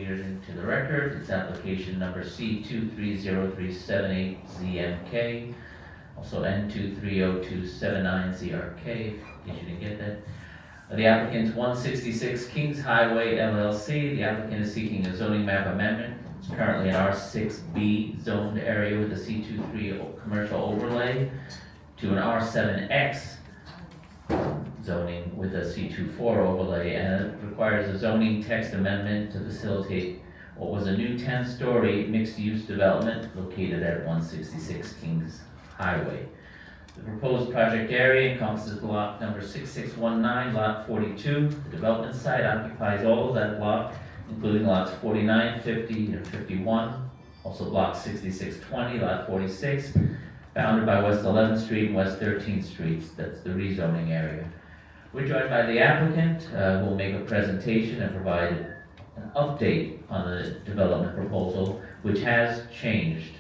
read it into the record. It's application number C230378ZMK, also N230279ZRK, in case you didn't get that. The applicant's 166 Kings Highway LLC. The applicant is seeking a zoning map amendment. It's currently an R6B zoned area with a C23 commercial overlay to an R7X zoning with a C24 overlay, and it requires a zoning text amendment to facilitate what was a new 10-story mixed-use development located at 166 Kings Highway. The proposed project area encompasses block number 6619, lot 42. The development site occupies all of that block, including lots 49, 50, and 51. Also block 6620, lot 46, bounded by West 11th Street and West 13th Streets. That's the rezoning area. We're joined by the applicant, who will make a presentation and provide an update on the development proposal, which has changed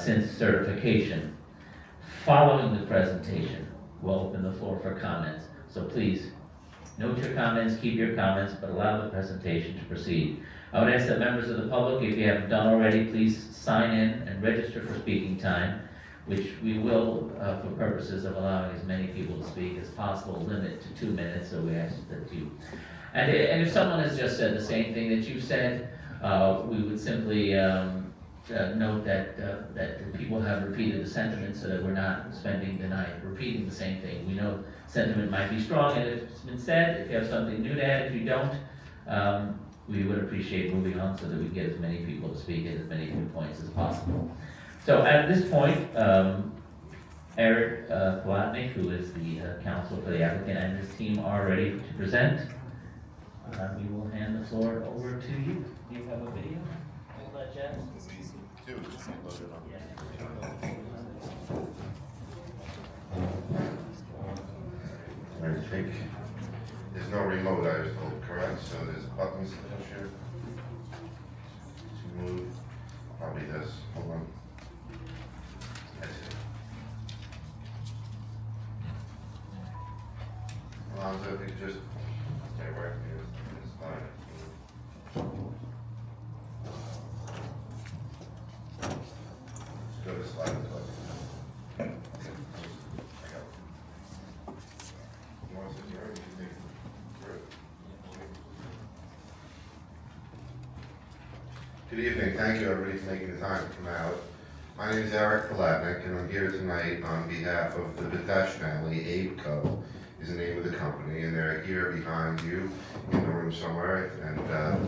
since certification. Following the presentation, we'll open the floor for comments. So please, note your comments, keep your comments, but allow the presentation to proceed. I would ask that members of the public, if you haven't done already, please sign in and register for speaking time, which we will, for purposes of allowing as many people to speak as possible, limit to 2 minutes, so we ask that you. And if someone has just said the same thing that you said, we would simply note that people have repeated the sentiment so that we're not spending the night repeating the same thing. We know sentiment might be strong, and if it's been said, if you have something new to add, if you don't, we would appreciate moving on so that we get as many people to speak at as many viewpoints as possible. So at this point, Eric Palatnik, who is the counsel for the applicant, and his team are ready to present. We will hand the floor over to you. Do you have a video? Hold that, Jess. I think there's no remote, I was told, correct? So there's buttons to push here. To move, probably this, hold on. That's it. Alonzo, if you could just stay right here, this slide. Just go to slide 12. Good evening. Thank you, everybody, for making the time to come out. My name is Eric Palatnik, and I'm here tonight on behalf of the Bitesh family. ABECO is the name of the company, and they're here behind you in the room somewhere, and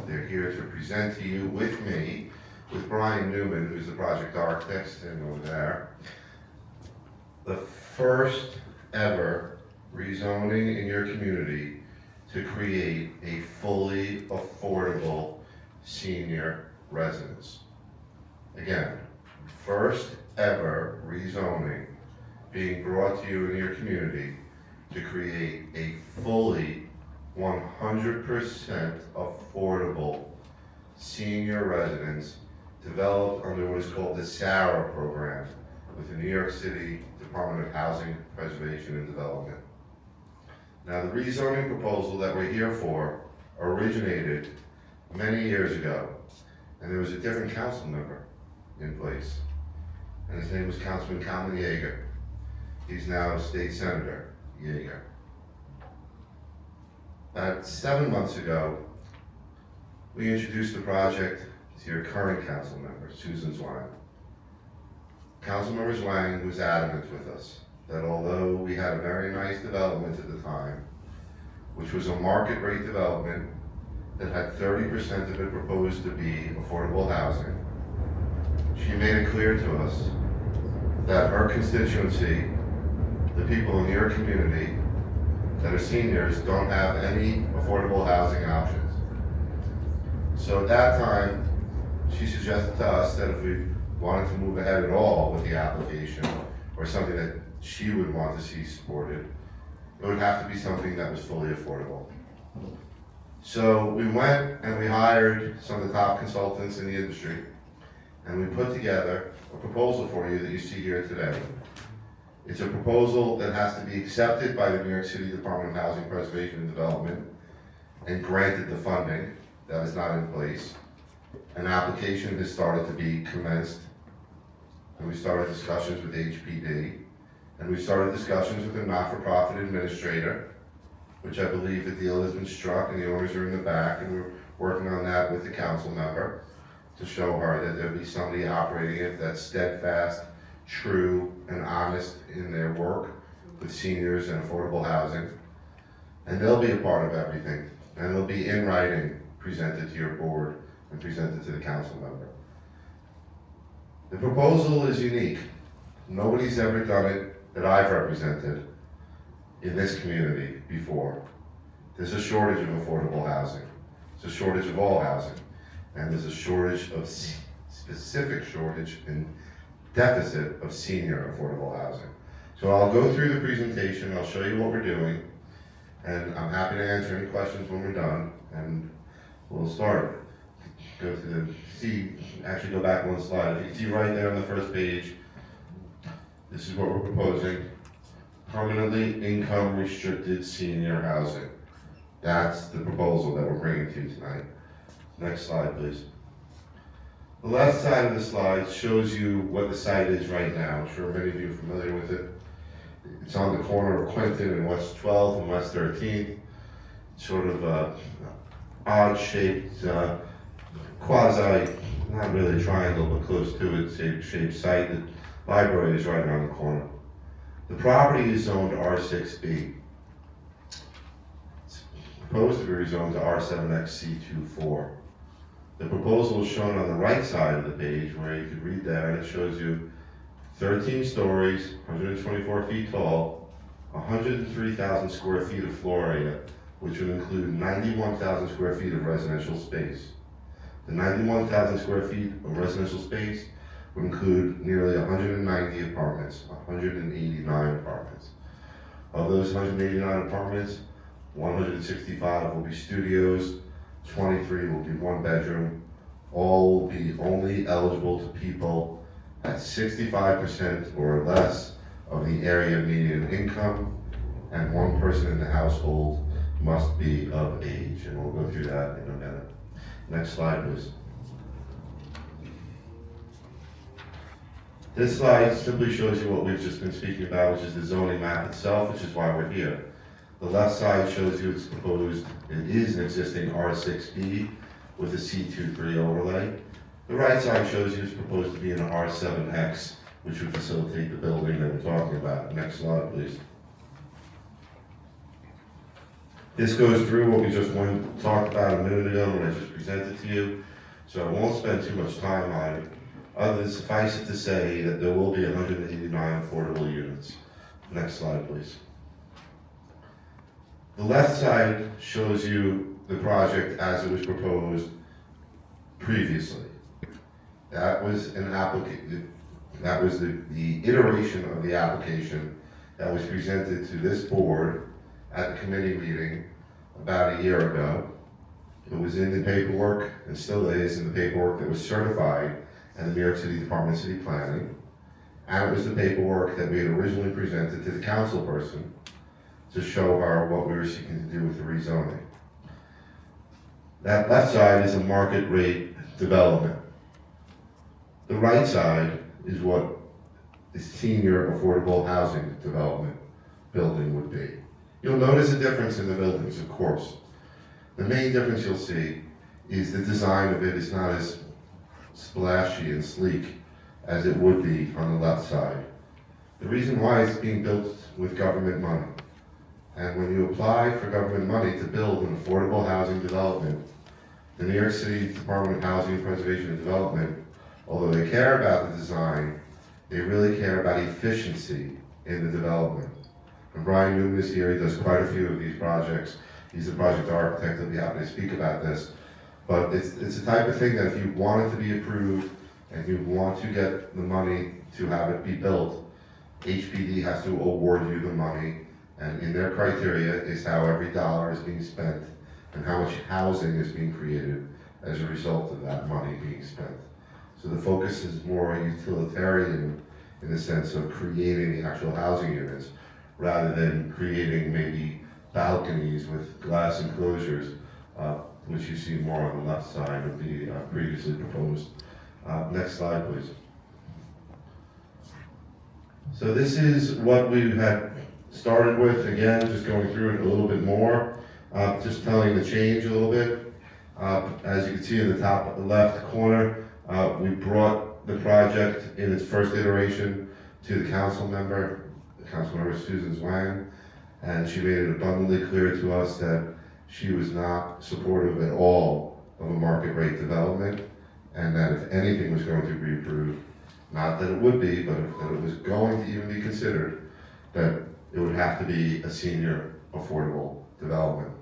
they're here to present to you with me, with Brian Newman, who's the project architect sitting over there, the first ever rezoning in your community to create a fully affordable senior residence. Again, first ever rezoning being brought to you in your community to create a fully 100% affordable senior residence developed under what is called the SARA program with the New York City Department of Housing, Preservation and Development. Now, the rezoning proposal that we're here for originated many years ago, and there was a different council member in place, and his name was Councilman Calvin Yeager. He's now State Senator Yeager. About 7 months ago, we introduced the project to your current council member, Susan Zwang. Councilmember Zwang was adamant with us that although we had a very nice development at the time, which was a market rate development that had 30% of it proposed to be affordable housing, she made it clear to us that her constituency, the people in your community that are seniors, don't have any affordable housing options. So at that time, she suggested to us that if we wanted to move ahead at all with the application, or something that she would want to see supported, it would have to be something that was fully affordable. So we went and we hired some of the top consultants in the industry, and we put together a proposal for you that you see here today. It's a proposal that has to be accepted by the New York City Department of Housing, Preservation and Development and granted the funding that is not in place. An application has started to be commenced, and we started discussions with HPD, and we started discussions with the not-for-profit administrator, which I believe the deal has been struck and the owners are in the back, and we're working on that with the council member to show her that there'll be somebody operating it that's steadfast, true, and honest in their work with seniors and affordable housing. And they'll be a part of everything, and they'll be in writing presented to your board and presented to the council member. The proposal is unique. Nobody's ever done it that I've represented in this community before. There's a shortage of affordable housing. There's a shortage of all housing. And there's a shortage of specific shortage and deficit of senior affordable housing. So I'll go through the presentation, I'll show you what we're doing, and I'm happy to answer any questions when we're done, and we'll start. Go to actually go back one slide. If you can see right there on the first page, this is what we're proposing. Permanently income restricted senior housing. That's the proposal that we're bringing to you tonight. Next slide, please. The left side of the slide shows you what the site is right now. I'm sure many of you are familiar with it. It's on the corner of Quinton and West 12th and West 13th. Sort of odd-shaped, quasi, not really a triangle, but close to it, shaped site. The library is right around the corner. The property is zoned R6B. It's proposed to be rezoned to R7XC24. The proposal is shown on the right side of the page where you can read that, and it shows you 13 stories, 124 feet tall, 103,000 square feet of floor area, which would include 91,000 square feet of residential space. The 91,000 square feet of residential space would include nearly 190 apartments, 189 apartments. Of those 189 apartments, 165 will be studios, 23 will be one bedroom. All will be only eligible to people at 65% or less of the area median income, and one person in the household must be of age, and we'll go through that in a minute. Next slide, please. This slide simply shows you what we've just been speaking about, which is the zoning map itself, which is why we're here. The left side shows you it's proposed, it is an existing R6B with a C23 overlay. The right side shows you it's proposed to be an R7X, which would facilitate the building that we're talking about. Next slide, please. This goes through what we just talked about a minute ago when I just presented to you, so I won't spend too much time on it, other than suffice it to say that there will be 189 affordable units. Next slide, please. The left side shows you the project as it was proposed previously. That was an application. That was the iteration of the application that was presented to this board at the committee meeting about a year ago. It was in the paperwork, and still is in the paperwork that was certified at the New York City Department of City Planning. And it was the paperwork that we had originally presented to the council person to show her what we were seeking to do with the rezoning. That left side is a market rate development. The right side is what the senior affordable housing development building would be. You'll notice a difference in the buildings, of course. The main difference you'll see is the design of it is not as splashy and sleek as it would be on the left side. The reason why it's being built with government money. And when you apply for government money to build an affordable housing development, the New York City Department of Housing and Preservation and Development, although they care about the design, they really care about efficiency in the development. And Brian Newman is here, he does quite a few of these projects. He's a project architect, he'll be happy to speak about this. But it's the type of thing that if you want it to be approved and you want to get the money to have it be built, HPD has to award you the money, and in their criteria is how every dollar is being spent and how much housing is being created as a result of that money being spent. So the focus is more utilitarian in the sense of creating the actual housing units rather than creating maybe balconies with glass enclosures. which you see more on the left side of the previously proposed. Next slide, please. So this is what we had started with, again, just going through it a little bit more, just telling the change a little bit. As you can see in the top left corner, we brought the project in its first iteration to the Councilmember Susan Zwang, and she made it abundantly clear to us that she was not supportive at all of a market rate development, and that if anything was going to be approved, not that it would be, but if that it was going to even be considered, that it would have to be a senior affordable development.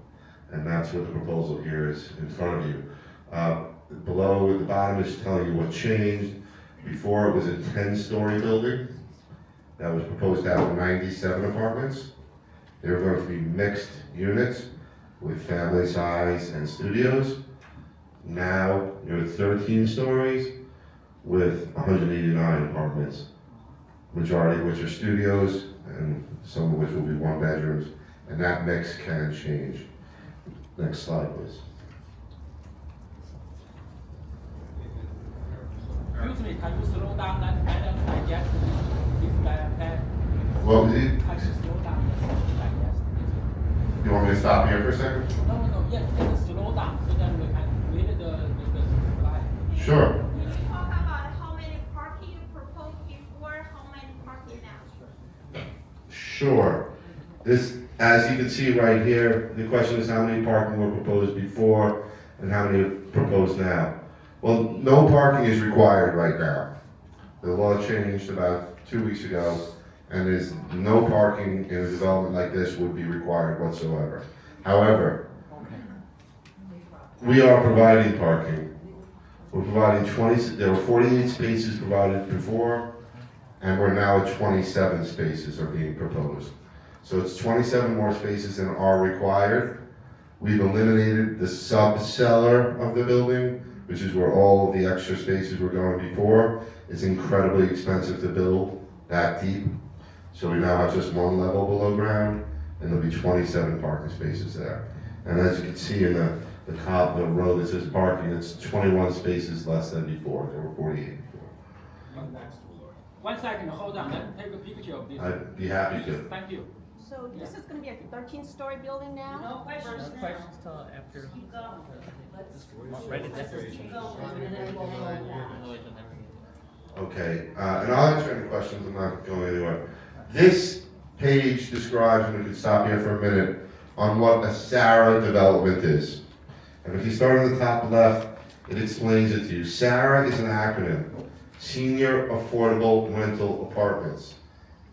And that's what the proposal here is in front of you. Below at the bottom is telling you what changed. Before it was a 10-story building that was proposed to have 97 apartments. They were going to be mixed units with family size and studios. Now you're at 13 stories with 189 apartments, majority of which are studios and some of which will be one bedrooms, and that mix can change. Next slide, please. Excuse me, can you slow down and digest this plan? Well, Can you slow down and digest this? you want me to stop here for a second? No, yes, just slow down so that we can read the slide. Sure. Can you talk about how many parking you proposed before, how many parking now? Sure. This, as you can see right here, the question is how many parking were proposed before and how many are proposed now. Well, no parking is required right now. The law changed about 2 weeks ago, and there's no parking in a development like this would be required whatsoever. However, we are providing parking. We're providing there were 48 spaces provided before, and we're now at 27 spaces are being proposed. So it's 27 more spaces than are required. We've eliminated the sub-cellar of the building, which is where all of the extra spaces were going before. It's incredibly expensive to build that deep. So we now have just one level below ground, and there'll be 27 parking spaces there. And as you can see in the row that says parking, it's 21 spaces less than before. There were 48 before. 1 second, hold on, let me take a picture of this. I'd be happy to. Thank you. So this is gonna be a 13-story building now? No questions now. Questions till after. Keep going. Right at that. Keep going, and then we'll vote now. Okay, and I'll answer any questions, I'm not going anywhere. This page describes, and we can stop here for a minute, on what a SARA development is. And if you start on the top left, it explains it to you. SARA is an acronym, Senior Affordable Rental Apartments.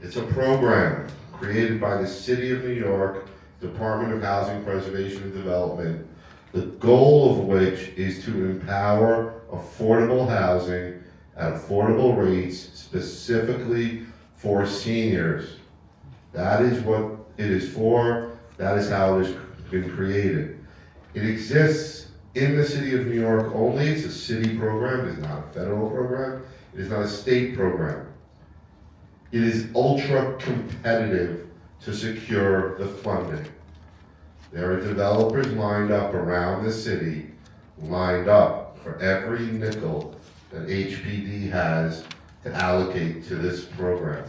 It's a program created by the City of New York, Department of Housing Preservation and Development, the goal of which is to empower affordable housing at affordable rates specifically for seniors. That is what it is for. That is how it has been created. It exists in the City of New York only. It's a city program. It is not a federal program. It is not a state program. It is ultra competitive to secure the funding. There are developers lined up around the city, lined up for every nickel that HPD has to allocate to this program.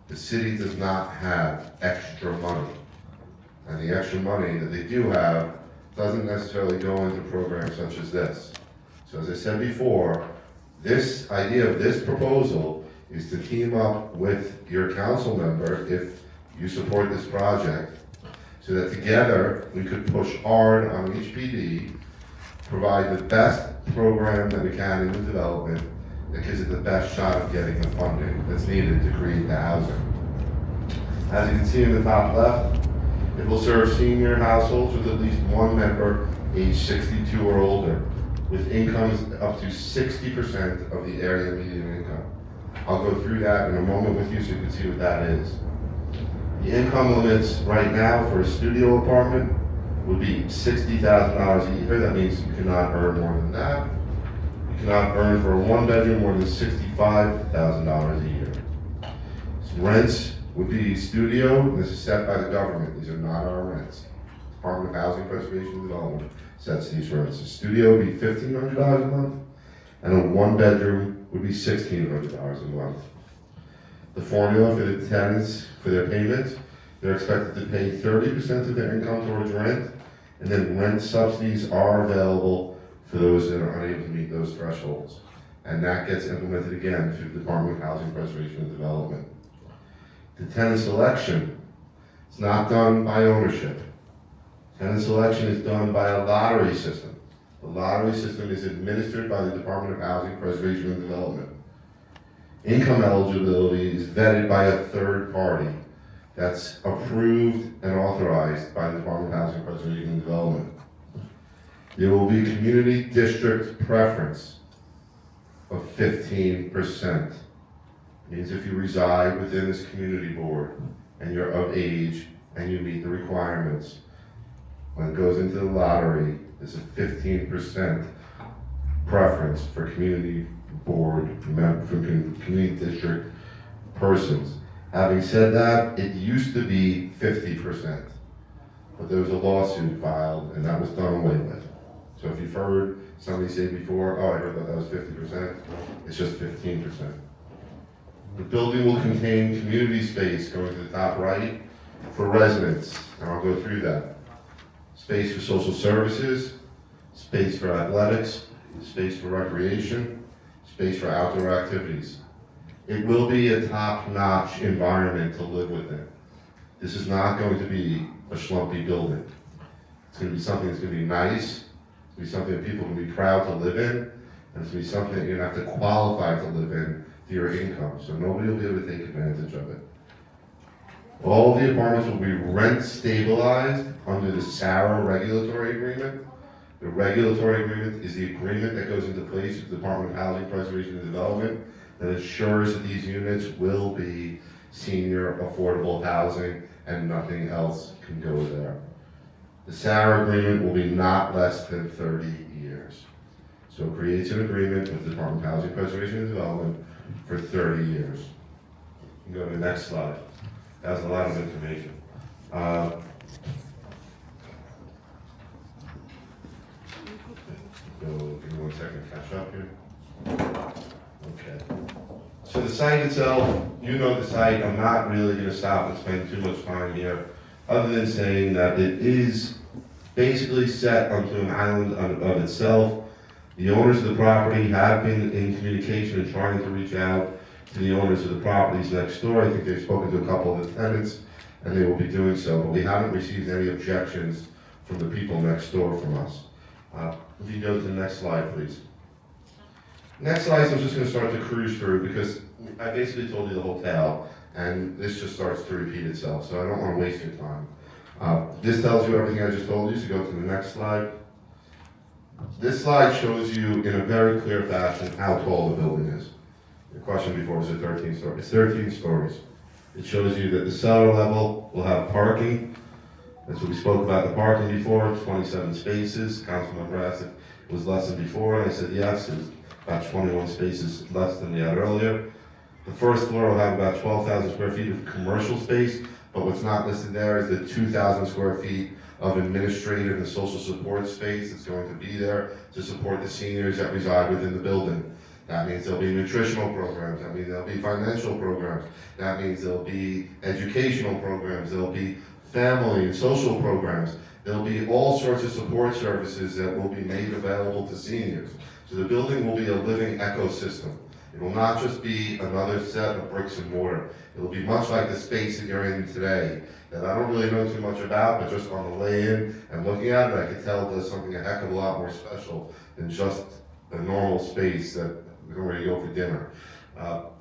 The city does not have extra money. And the extra money that they do have doesn't necessarily go into programs such as this. So as I said before, this idea of this proposal is to team up with your council member if you support this project, so that together we could push hard on HPD, provide the best program that we can in the development that gives it the best shot of getting the funding that's needed to create the housing. As you can see in the top left, it will serve senior households with at least one member age 62 or older, with incomes up to 60% of the area median income. I'll go through that in a moment with you so you can see what that is. The income limits right now for a studio apartment would be $60,000 a year. That means you cannot earn more than that. You cannot earn for a one bedroom more than $65,000 a year. So rents would be studio, this is set by the government. These are not our rents. Department of Housing Preservation and Development sets these rents. A studio would be $1,500 a month, and a one-bedroom would be $1,600 a month. The formula for the tenants, for their payments, they're expected to pay 30% of their income towards rent, and then rent subsidies are available for those that are unable to meet those thresholds. And that gets implemented again through the Department of Housing Preservation and Development. The tenant selection is not done by ownership. Tenant selection is done by a lottery system. The lottery system is administered by the Department of Housing Preservation and Development. Income eligibility is vetted by a third party that's approved and authorized by the Department of Housing Preservation and Development. There will be community district preference of 15%. Means if you reside within this community board and you're of age and you meet the requirements, when it goes into the lottery, there's a 15% preference for community board, for community district persons. Having said that, it used to be 50%, but there was a lawsuit filed and that was done away with. So if you've heard somebody say before, oh, I heard that was 50%, it's just 15%. The building will contain community space, going to the top right, for residents, and I'll go through that. Space for social services, space for athletics, space for recreation, space for outdoor activities. It will be a top-notch environment to live within. This is not going to be a schlumpy building. It's going to be something that's going to be nice, it's going to be something that people can be proud to live in, and it's going to be something that you're going to have to qualify to live in to your income, so nobody will be able to take advantage of it. All the apartments will be rent stabilized under the SARA regulatory agreement. The regulatory agreement is the agreement that goes into place with the Department of Housing Preservation and Development that ensures that these units will be senior affordable housing and nothing else can go there. The SARA agreement will be not less than 30 years. So it creates an agreement with the Department of Housing Preservation and Development for 30 years. You can go to the next slide. That's a lot of information. Give me 1 second to catch up here. Okay. So the site itself, you know the site. I'm not really going to stop and spend too much time here, other than saying that it is basically set onto an island of itself. The owners of the property have been in communication and trying to reach out to the owners of the properties next door. I think they've spoken to a couple of the tenants, and they will be doing so, but we haven't received any objections from the people next door from us. If you go to the next slide, please. Next slide, I'm just going to start to cruise through because I basically told you the whole tale, and this just starts to repeat itself, so I don't want to waste your time. This tells you everything I just told you, so go to the next slide. This slide shows you in a very clear fashion how tall the building is. The question before was it 13 stories? It's 13 stories. It shows you that the cellar level will have parking. That's what we spoke about the parking before, 27 spaces. Councilmember asked if it was less than before, and I said yes, it was about 21 spaces less than we had earlier. The first floor will have about 12,000 square feet of commercial space, but what's not listed there is the 2,000 square feet of administrative and social support space that's going to be there to support the seniors that reside within the building. That means there'll be nutritional programs, that means there'll be financial programs, that means there'll be educational programs, there'll be family and social programs, there'll be all sorts of support services that will be made available to seniors. So the building will be a living ecosystem. It will not just be another set of bricks and mortar. It will be much like the space that you're in today, that I don't really know too much about, but just on the way in and looking at it, I could tell there's something a heck of a lot more special than just a normal space that we're ready to go for dinner,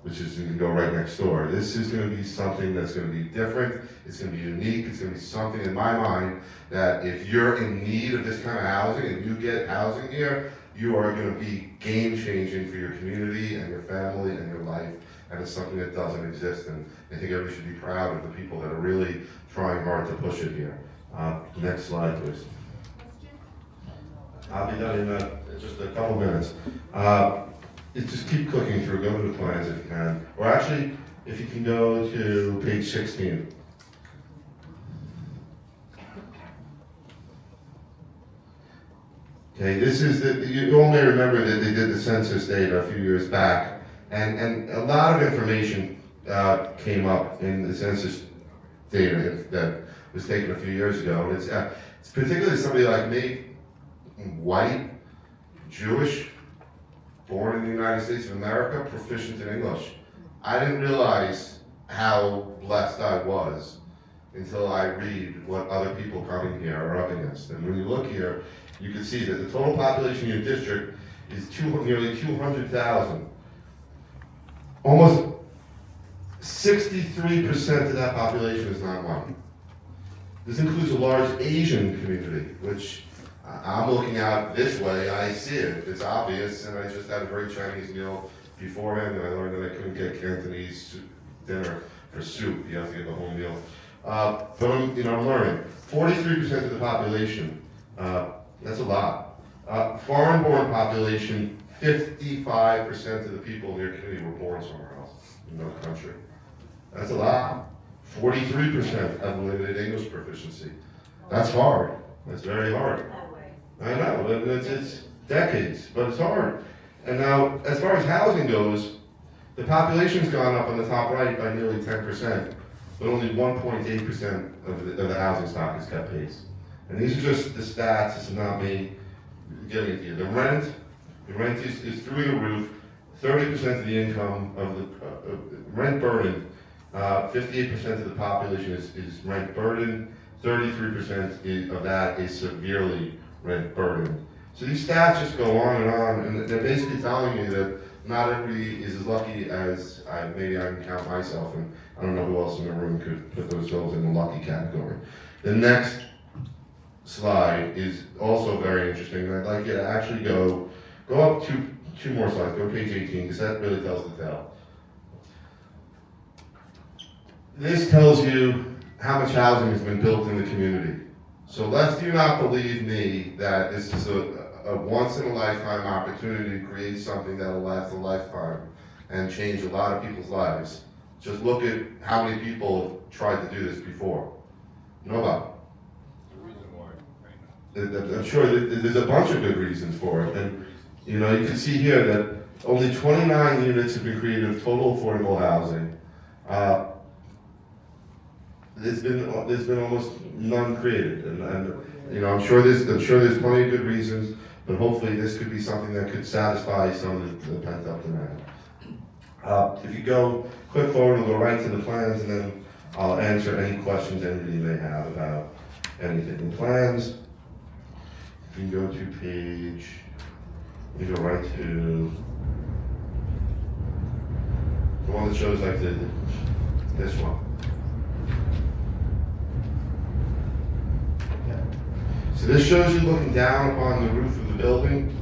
which is you can go right next door. This is going to be something that's going to be different. It's going to be unique. It's going to be something in my mind that if you're in need of this kind of housing and you get housing here, you are going to be game changing for your community and your family and your life. And it's something that doesn't exist. And I think everybody should be proud of the people that are really trying hard to push it here. Next slide, please. I'll be done in just a couple minutes. Just keep clicking through, go to the plans if you can. Or actually, if you can go to page 16. Okay, this is you all may remember that they did the census data a few years back, and a lot of information came up in the census data that was taken a few years ago. And it's particularly somebody like me, white, Jewish, born in the United States of America, proficient in English. I didn't realize how blessed I was until I read what other people coming here are up against. And when you look here, you can see that the total population in your district is nearly 200,000. Almost 63% of that population is non-white. This includes a large Asian community, which I'm looking out this way, I see it, it's obvious, and I just had a great Chinese meal beforehand, and I learned that I couldn't get Cantonese dinner for soup, you have to get the whole meal. But I'm learning. 43% of the population, that's a lot. Foreign-born population, 55% of the people in your community were born somewhere else, in another country. That's a lot. 43% have limited English proficiency. That's hard. That's very hard. I know, it's decades, but it's hard. And now, as far as housing goes, the population's gone up on the top right by nearly 10%, but only 1.8% of the housing stock has kept pace. And these are just the stats, this is not me giving it to you. The rent is through the roof, 30% of the income of the rent burdened, 58% of the population is rent burdened, 33% of that is severely rent burdened. So these stats just go on, and they're basically telling me that not everybody is as lucky as maybe I can count myself, and I don't know who else in the room could put themselves in the lucky category. The next slide is also very interesting, and I'd like you to actually go up two more slides, go to page 18, because that really tells the tale. This tells you how much housing has been built in the community. So let's do not believe me that this is a once-in-a-lifetime opportunity to create something that will last a lifetime and change a lot of people's lives. Just look at how many people have tried to do this before. Nobody. I'm sure there's a bunch of good reasons for it. And you can see here that only 29 units have been created of total affordable housing. There's been almost none created, and I'm sure there's plenty of good reasons, but hopefully this could be something that could satisfy some of the pent up demand. If you click forward, we'll go right to the plans, and then I'll answer any questions anybody may have about anything. In plans, you can go to page. You go right to the one that shows like this one. So this shows you looking down upon the roof of the building,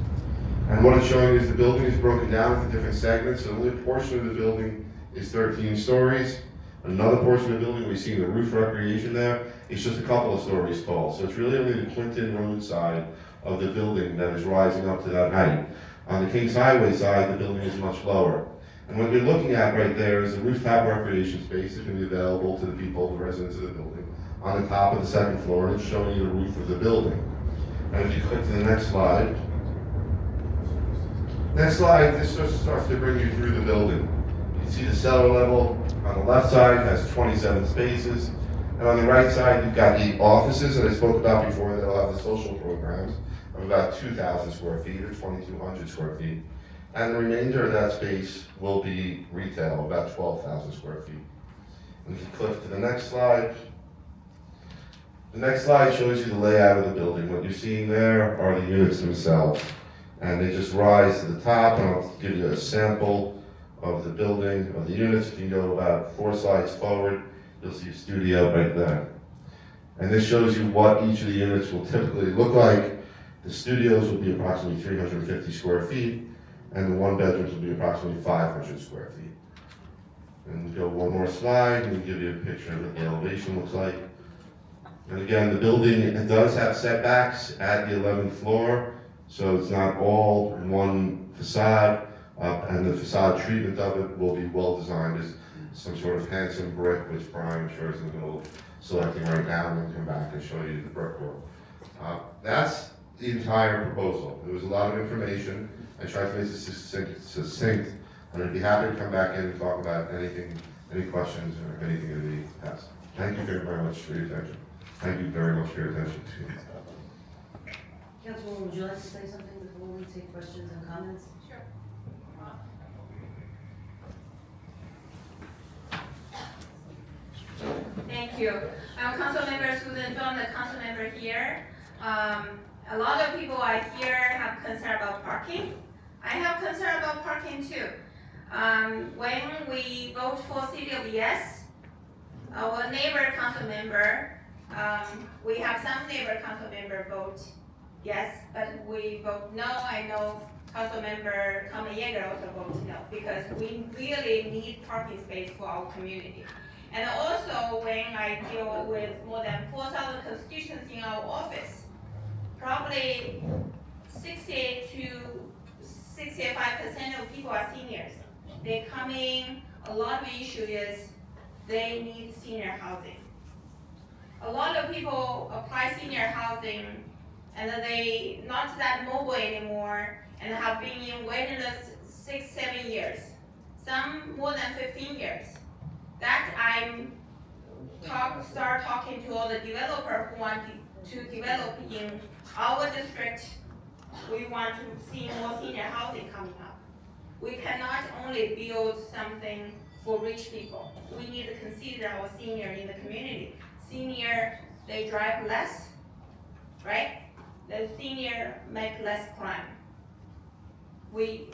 and what it's showing is the building is broken down into different segments. So only a portion of the building is 13 stories. Another portion of the building, we've seen the roof recreation there, it's just a couple of stories tall. So it's really only the Clinton Road side of the building that is rising up to that height. On the Kings Highway side, the building is much lower. And what you're looking at right there is a rooftop recreation space that can be available to the people, the residents of the building, on the top of the second floor, and it's showing you the roof of the building. And if you click to the next slide, this just starts to bring you through the building. You can see the cellar level on the left side has 27 spaces, and on the right side you've got the offices that I spoke about before. They'll have the social programs of about 2,000 square feet or 2,200 square feet, and the remainder of that space will be retail, about 12,000 square feet. And if you click to the next slide, the next slide shows you the layout of the building. What you're seeing there are the units themselves, and they just rise to the top, and I'll give you a sample of the building, of the units. If you go about 4 slides forward, you'll see a studio right there. And this shows you what each of the units will typically look like. The studios will be approximately 350 square feet, and the one bedrooms will be approximately 500 square feet. And go one more slide, and we'll give you a picture of what the elevation looks like. And again, the building does have setbacks at the 11th floor, so it's not all one facade, and the facade treatment of it will be well designed as some sort of handsome brick, which Brian, I'm sure, is in the middle of selecting right now, and then come back and show you the brickwork. That's the entire proposal. There was a lot of information. I tried to make it succinct, and I'd be happy to come back in and talk about anything, any questions or anything that we asked. Thank you very much for your attention. Thank you very much for your attention. Councilwoman, would you like to say something before we take questions and comments? Sure. Thank you. I'm Councilmember Susan Zhang, the council member here. A lot of people I hear have concern about parking. I have concern about parking too. When we vote for City of Yes, our neighbor council member, we have some neighbor council member vote yes, but we vote no. I know Councilmember Tommy Yeager also votes no, because we really need parking space for our community. And also, when I deal with more than 4,000 constituents in our office, probably 60 to 65% of people are seniors. They come in, a lot of issue is they need senior housing. A lot of people apply senior housing and they not that mobile anymore and have been in waiting list 6-7 years, some more than 15 years. That start talking to all the developers who want to develop in our district. We want to see more senior housing coming up. We cannot only build something for rich people. We need to consider our senior in the community. Senior, they drive less, right? The senior make less crime. We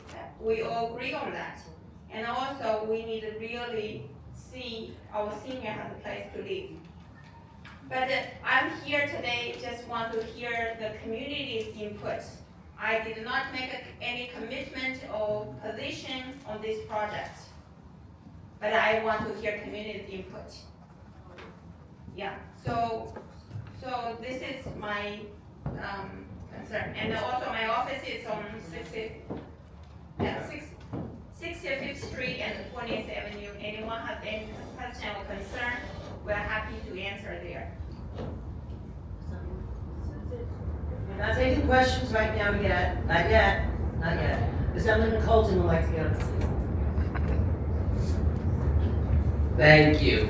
all agree on that. And also, we need to really see our senior has a place to live. But I'm here today, just want to hear the community's input. I did not make any commitment or position on this project, but I want to hear community input. Yeah, so this is my concern. And also my office is on 65th Street and 20th Avenue. Anyone has any question or concern, we're happy to answer there. We're not taking questions right now yet, not yet. Assemblyman Colton would like to get up, please. Thank you.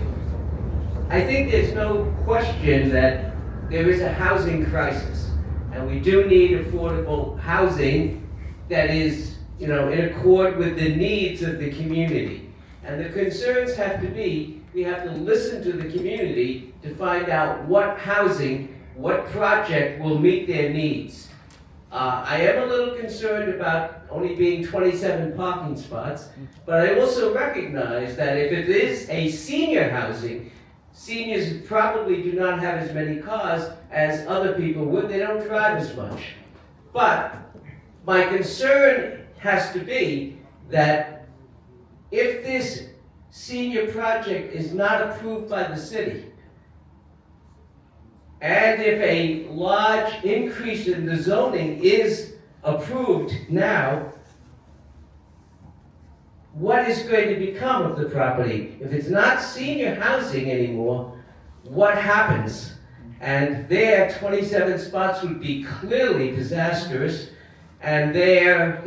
I think there's no question that there is a housing crisis, and we do need affordable housing that is, in accord with the needs of the community. And the concerns have to be, we have to listen to the community to find out what housing, what project will meet their needs. I am a little concerned about only being 27 parking spots, but I also recognize that if it is a senior housing, seniors probably do not have as many cars as other people would. They don't drive as much. But my concern has to be that if this senior project is not approved by the city, and if a large increase in the zoning is approved now, what is going to become of the property? If it's not senior housing anymore, what happens? And there, 27 spots would be clearly disastrous. And there,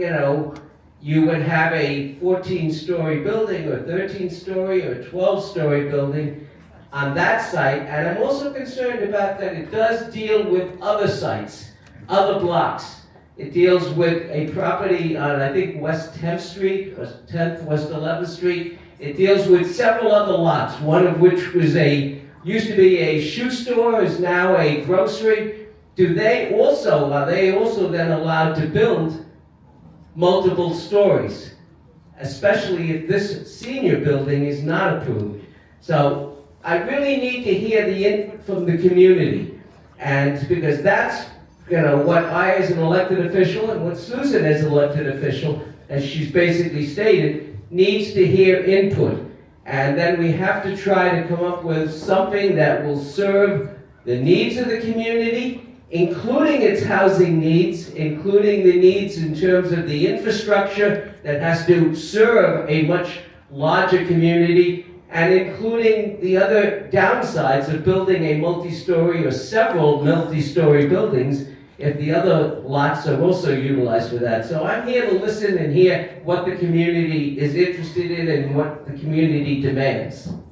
you would have a 14-story building or 13-story or 12-story building on that site. And I'm also concerned about that it does deal with other sites, other blocks. It deals with a property on, I think, West 10th Street, or 10th West 11th Street. It deals with several other lots, one of which was used to be a shoe store, is now a grocery. Are they also then allowed to build multiple stories, especially if this senior building is not approved? So I really need to hear the input from the community, and because that's what I as an elected official and what Susan as an elected official, as she's basically stated, needs to hear input. And then we have to try to come up with something that will serve the needs of the community, including its housing needs, including the needs in terms of the infrastructure that has to serve a much larger community, and including the other downsides of building a multi-story or several multi-story buildings if the other lots are also utilized for that. So I'm here to listen and hear what the community is interested in and what the community demands. And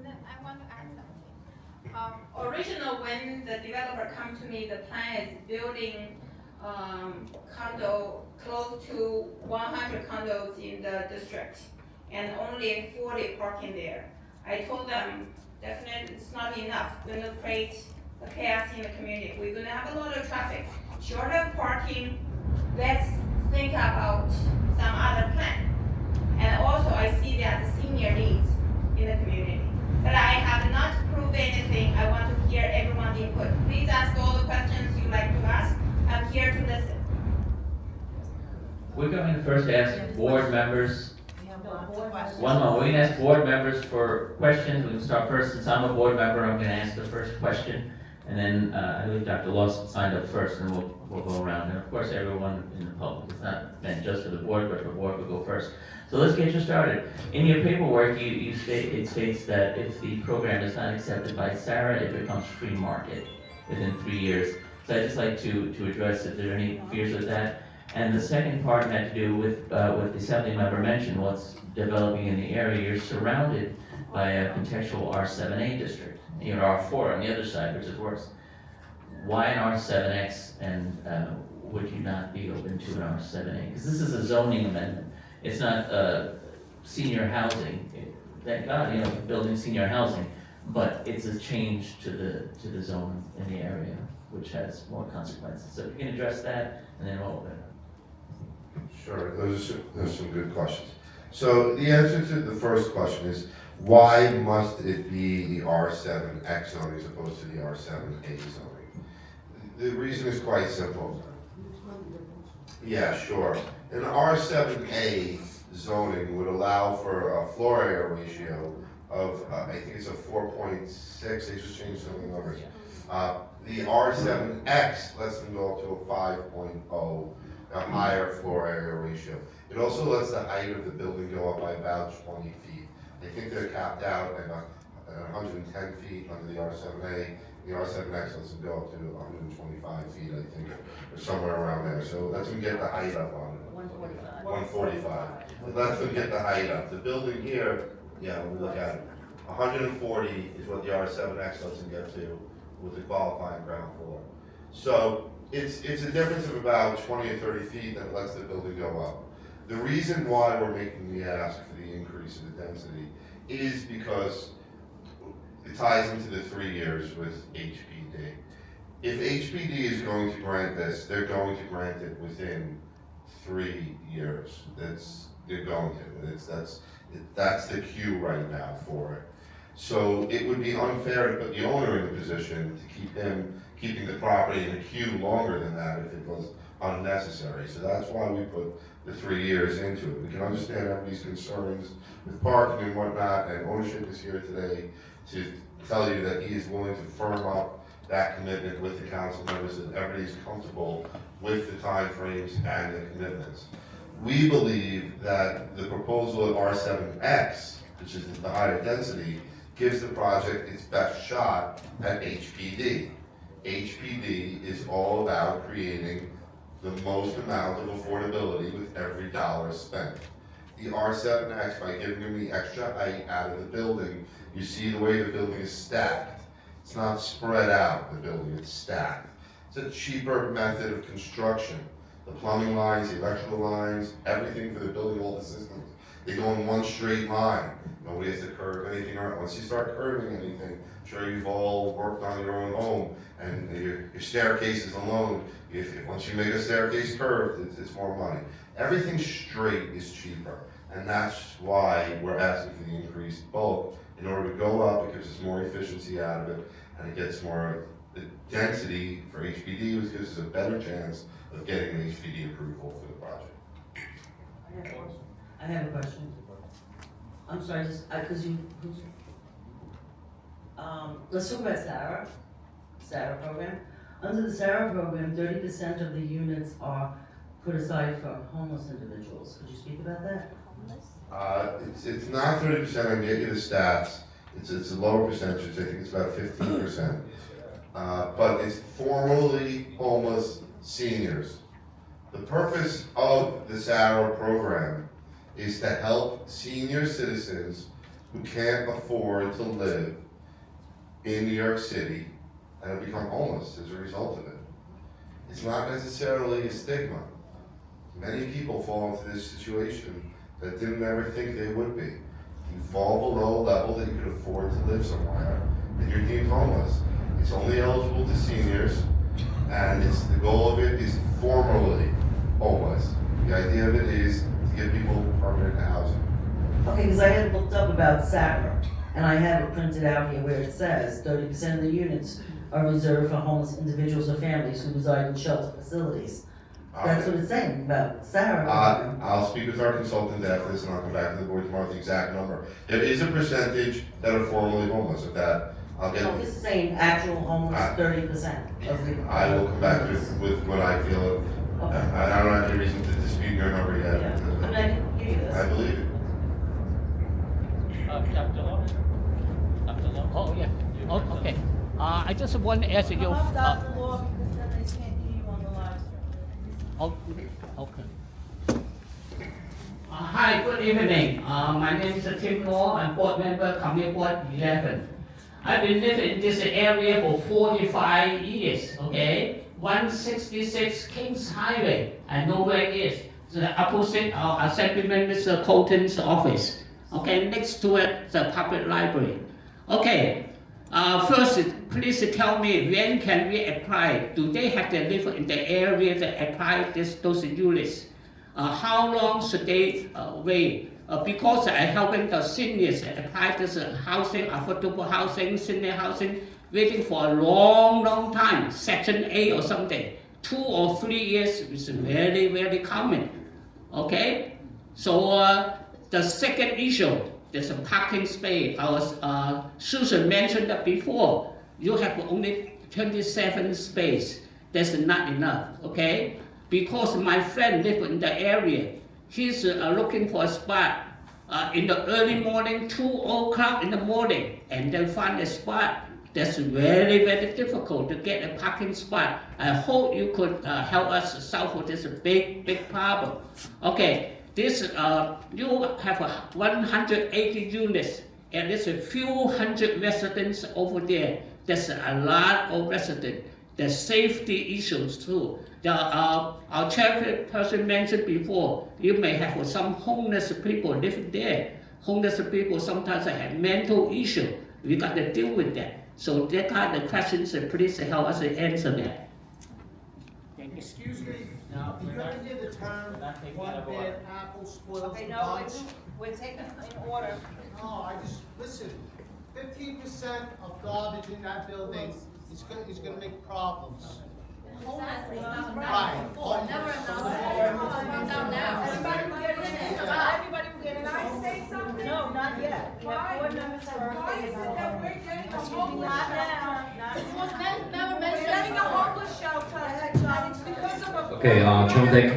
then I want to add something. Original, when the developer come to me, the plan is building condo close to 100 condos in the district and only 40 parking there. I told them definitely it's not enough. We're gonna create a chaos in the community. We're gonna have a lot of traffic. Short of parking, let's think about some other plan. And also I see that the senior needs in the community. But I have not proved anything. I want to hear everyone's input. Please ask all the questions you like to ask. I'm here to listen. We're going to first ask board members. We have lots of questions. One moment, we can ask board members for questions. We can start first. Since I'm a board member, I'm gonna ask the first question. And then, I believe Dr. Lawson signed up first, and we'll go around. And of course, everyone in the public, it's not meant just for the board, but the board will go first. So let's get you started. In your paperwork, it states that if the program is not accepted by Sarah, it becomes free market within 3 years. So I'd just like to address if there are any fears with that. And the second part had to do with what the assembly member mentioned, what's developing in the area. You're surrounded by a contextual R7A district. You're R4 on the other side, which is worse. Why an R7X, and would you not be open to an R7A? Because this is a zoning amendment. It's not senior housing. Thank God, building senior housing, but it's a change to the zone in the area, which has more consequences. So if you can address that, and then we'll. Sure, those are some good questions. So the answer to the first question is, why must it be the R7X zoning as opposed to the R7A zoning? The reason is quite simple. Yeah, sure. An R7A zoning would allow for a floor area ratio of, I think it's a 4.6, they just changed some of the numbers. The R7X lets them go up to a 5.0, a higher floor area ratio. It also lets the height of the building go up by about 20 feet. I think they're capped out at 110 feet under the R7A. The R7X lets them go up to 125 feet, I think, or somewhere around there. So lets them get the height up on it. 145. 145. It lets them get the height up. The building here, yeah, when we look at it, 140 is what the R7X lets them get to with the qualifying ground floor. So it's a difference of about 20 or 30 feet that lets the building go up. The reason why we're making the ask for the increase in the density is because it ties into the 3 years with HPD. If HPD is going to grant this, they're going to grant it within 3 years. They're going to. That's the cue right now for it. So it would be unfair to put the owner in the position to keep him keeping the property in the queue longer than that if it was unnecessary. So that's why we put the 3 years into it. We can understand everybody's concerns with parking and whatnot, and ownership is here today to tell you that he is willing to firm up that commitment with the council members, that everybody's comfortable with the timeframes and the commitments. We believe that the proposal of R7X, which is the higher density, gives the project its best shot at HPD. HPD is all about creating the most amount of affordability with every dollar spent. The R7X, by giving them the extra height out of the building, you see the way the building is stacked. It's not spread out, the building, it's stacked. It's a cheaper method of construction. The plumbing lines, the electrical lines, everything for the building, all the systems, they go in one straight line. Nobody has to curve anything around. Once you start curving anything, I'm sure you've all worked on your own home, and your staircases alone, once you make a staircase curved, it's more money. Everything straight is cheaper, and that's why we're asking for the increased bulk. In order to go up, it gives us more efficiency out of it, and it gets more the density for HPD, which gives us a better chance of getting an HPD approval for the project. I have a question. I'm sorry, let's talk about SARA program. Under the SARA program, 30% of the units are put aside for homeless individuals. Could you speak about that? It's not 30%, I can get you the stats. It's a lower percentage, I think it's about 15%. But it's formerly homeless seniors. The purpose of the SARA program is to help senior citizens who can't afford to live in New York City and have become homeless as a result of it. It's not necessarily a stigma. Many people fall into this situation that didn't ever think they would be. You fall below a level that you could afford to live somewhere, and you're deemed homeless. It's only eligible to seniors, and the goal of it is formerly homeless. The idea of it is to give people permanent housing. Okay, because I had looked up about SARA, and I have it printed out here where it says 30% of the units are reserved for homeless individuals or families who reside in shelter facilities. That's what it's saying about SARA. I'll speak with our consultant after this, and I'll come back to the board tomorrow with the exact number. There is a percentage that are formerly homeless. Of that, I'll get. No, this is saying actual homeless, 30% of the. I will come back with what I feel. Okay. I don't have any reason to dispute your number yet. Yeah, I mean, I can give you this. I believe it. Dr. Law? Dr. Law? Oh, yeah. Oh, okay. I just want to ask you. Come up, Dr. Law, because then they can't hear you on the live stream. Oh, okay. Hi, good evening. My name is Tim Law. I'm board member, Committee Board 11. I've been living in this area for 45 years, okay? 166 Kings Highway. I know where it is. The opposite of Assemblyman Mr. Colton's office. Okay, next to it, the public library. Okay, first, please tell me when can we apply? Do they have to live in the area that apply those units? How long should they wait? Because I helping the seniors apply this housing, affordable housing, senior housing, waiting for a long time, Section 8 or something. 2 or 3 years is very common. Okay, so the second issue, there's a parking space. Susan mentioned that before. You have only 27 space. That's not enough. Okay, because my friend lives in the area. He's looking for a spot in the early morning, 2 o'clock in the morning, and then find a spot. That's very difficult to get a parking spot. I hope you could help us solve this big problem. Okay, this you have 180 units, and there's a few hundred residents over there. There's a lot of residents. There's safety issues too. Our chairperson mentioned before, you may have some homeless people living there. Homeless people sometimes have mental issues. We got to deal with that. So that kind of questions, please help us answer that. Excuse me, No, did you ever hear the term, We're not taking one it over. bad apple spoils Okay, the no, bunch? we're taking in order. No, I just, listen, 15% of garbage in that building is gonna make problems. Right. Everybody will get it. Can I say something? No, not yet. We have board members first. Why is it that we're getting a Excuse me, homeless not shelter? now, not We're getting a homeless shelter, and it's because of a. Okay, John Dick,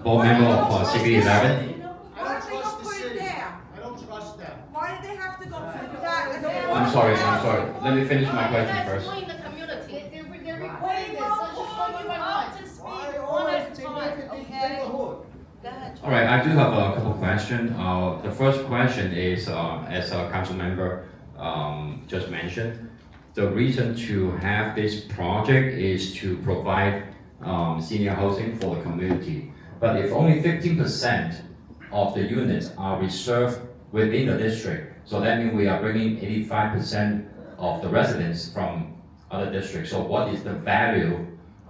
board member of CB11. I Why don't did they go trust the put it city. there? I don't trust them. Why did they have to go put that? I'm sorry. Let me finish my question first. Why always they make it this neighborhood? Go ahead. All right, I do have a couple questions. The first question is, as a council member just mentioned, the reason to have this project is to provide senior housing for the community. But if only 15% of the units are reserved within the district, so that means we are bringing 85% of the residents from other districts. So what is the value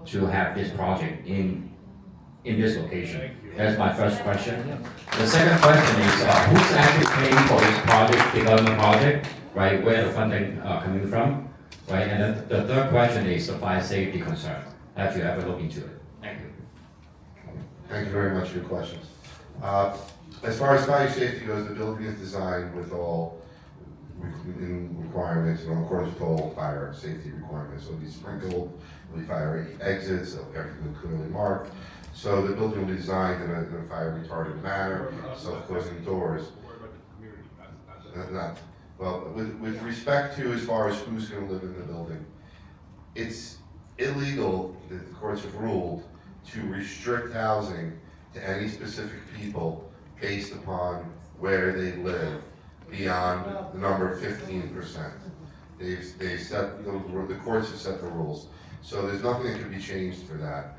to have this project in this location? That's my first question. The second question is, who's actually paying for this project, development project, right? Where the funding coming from, right? And then the third question is the fire safety concern. Have you ever looked into it? Thank you. Thank you very much for your questions. As far as fire safety goes, the building is designed with all requirements, in accordance with all fire safety requirements. So it'll be sprinkled, there'll be fire exits, everything will be clearly marked. So the building will be designed in a fire retardant manner, self-closing doors. Well, with respect to as far as who's gonna live in the building, it's illegal, the courts have ruled, to restrict housing to any specific people based upon where they live beyond the number of 15%. They've set, the courts have set the rules. So there's nothing that can be changed for that.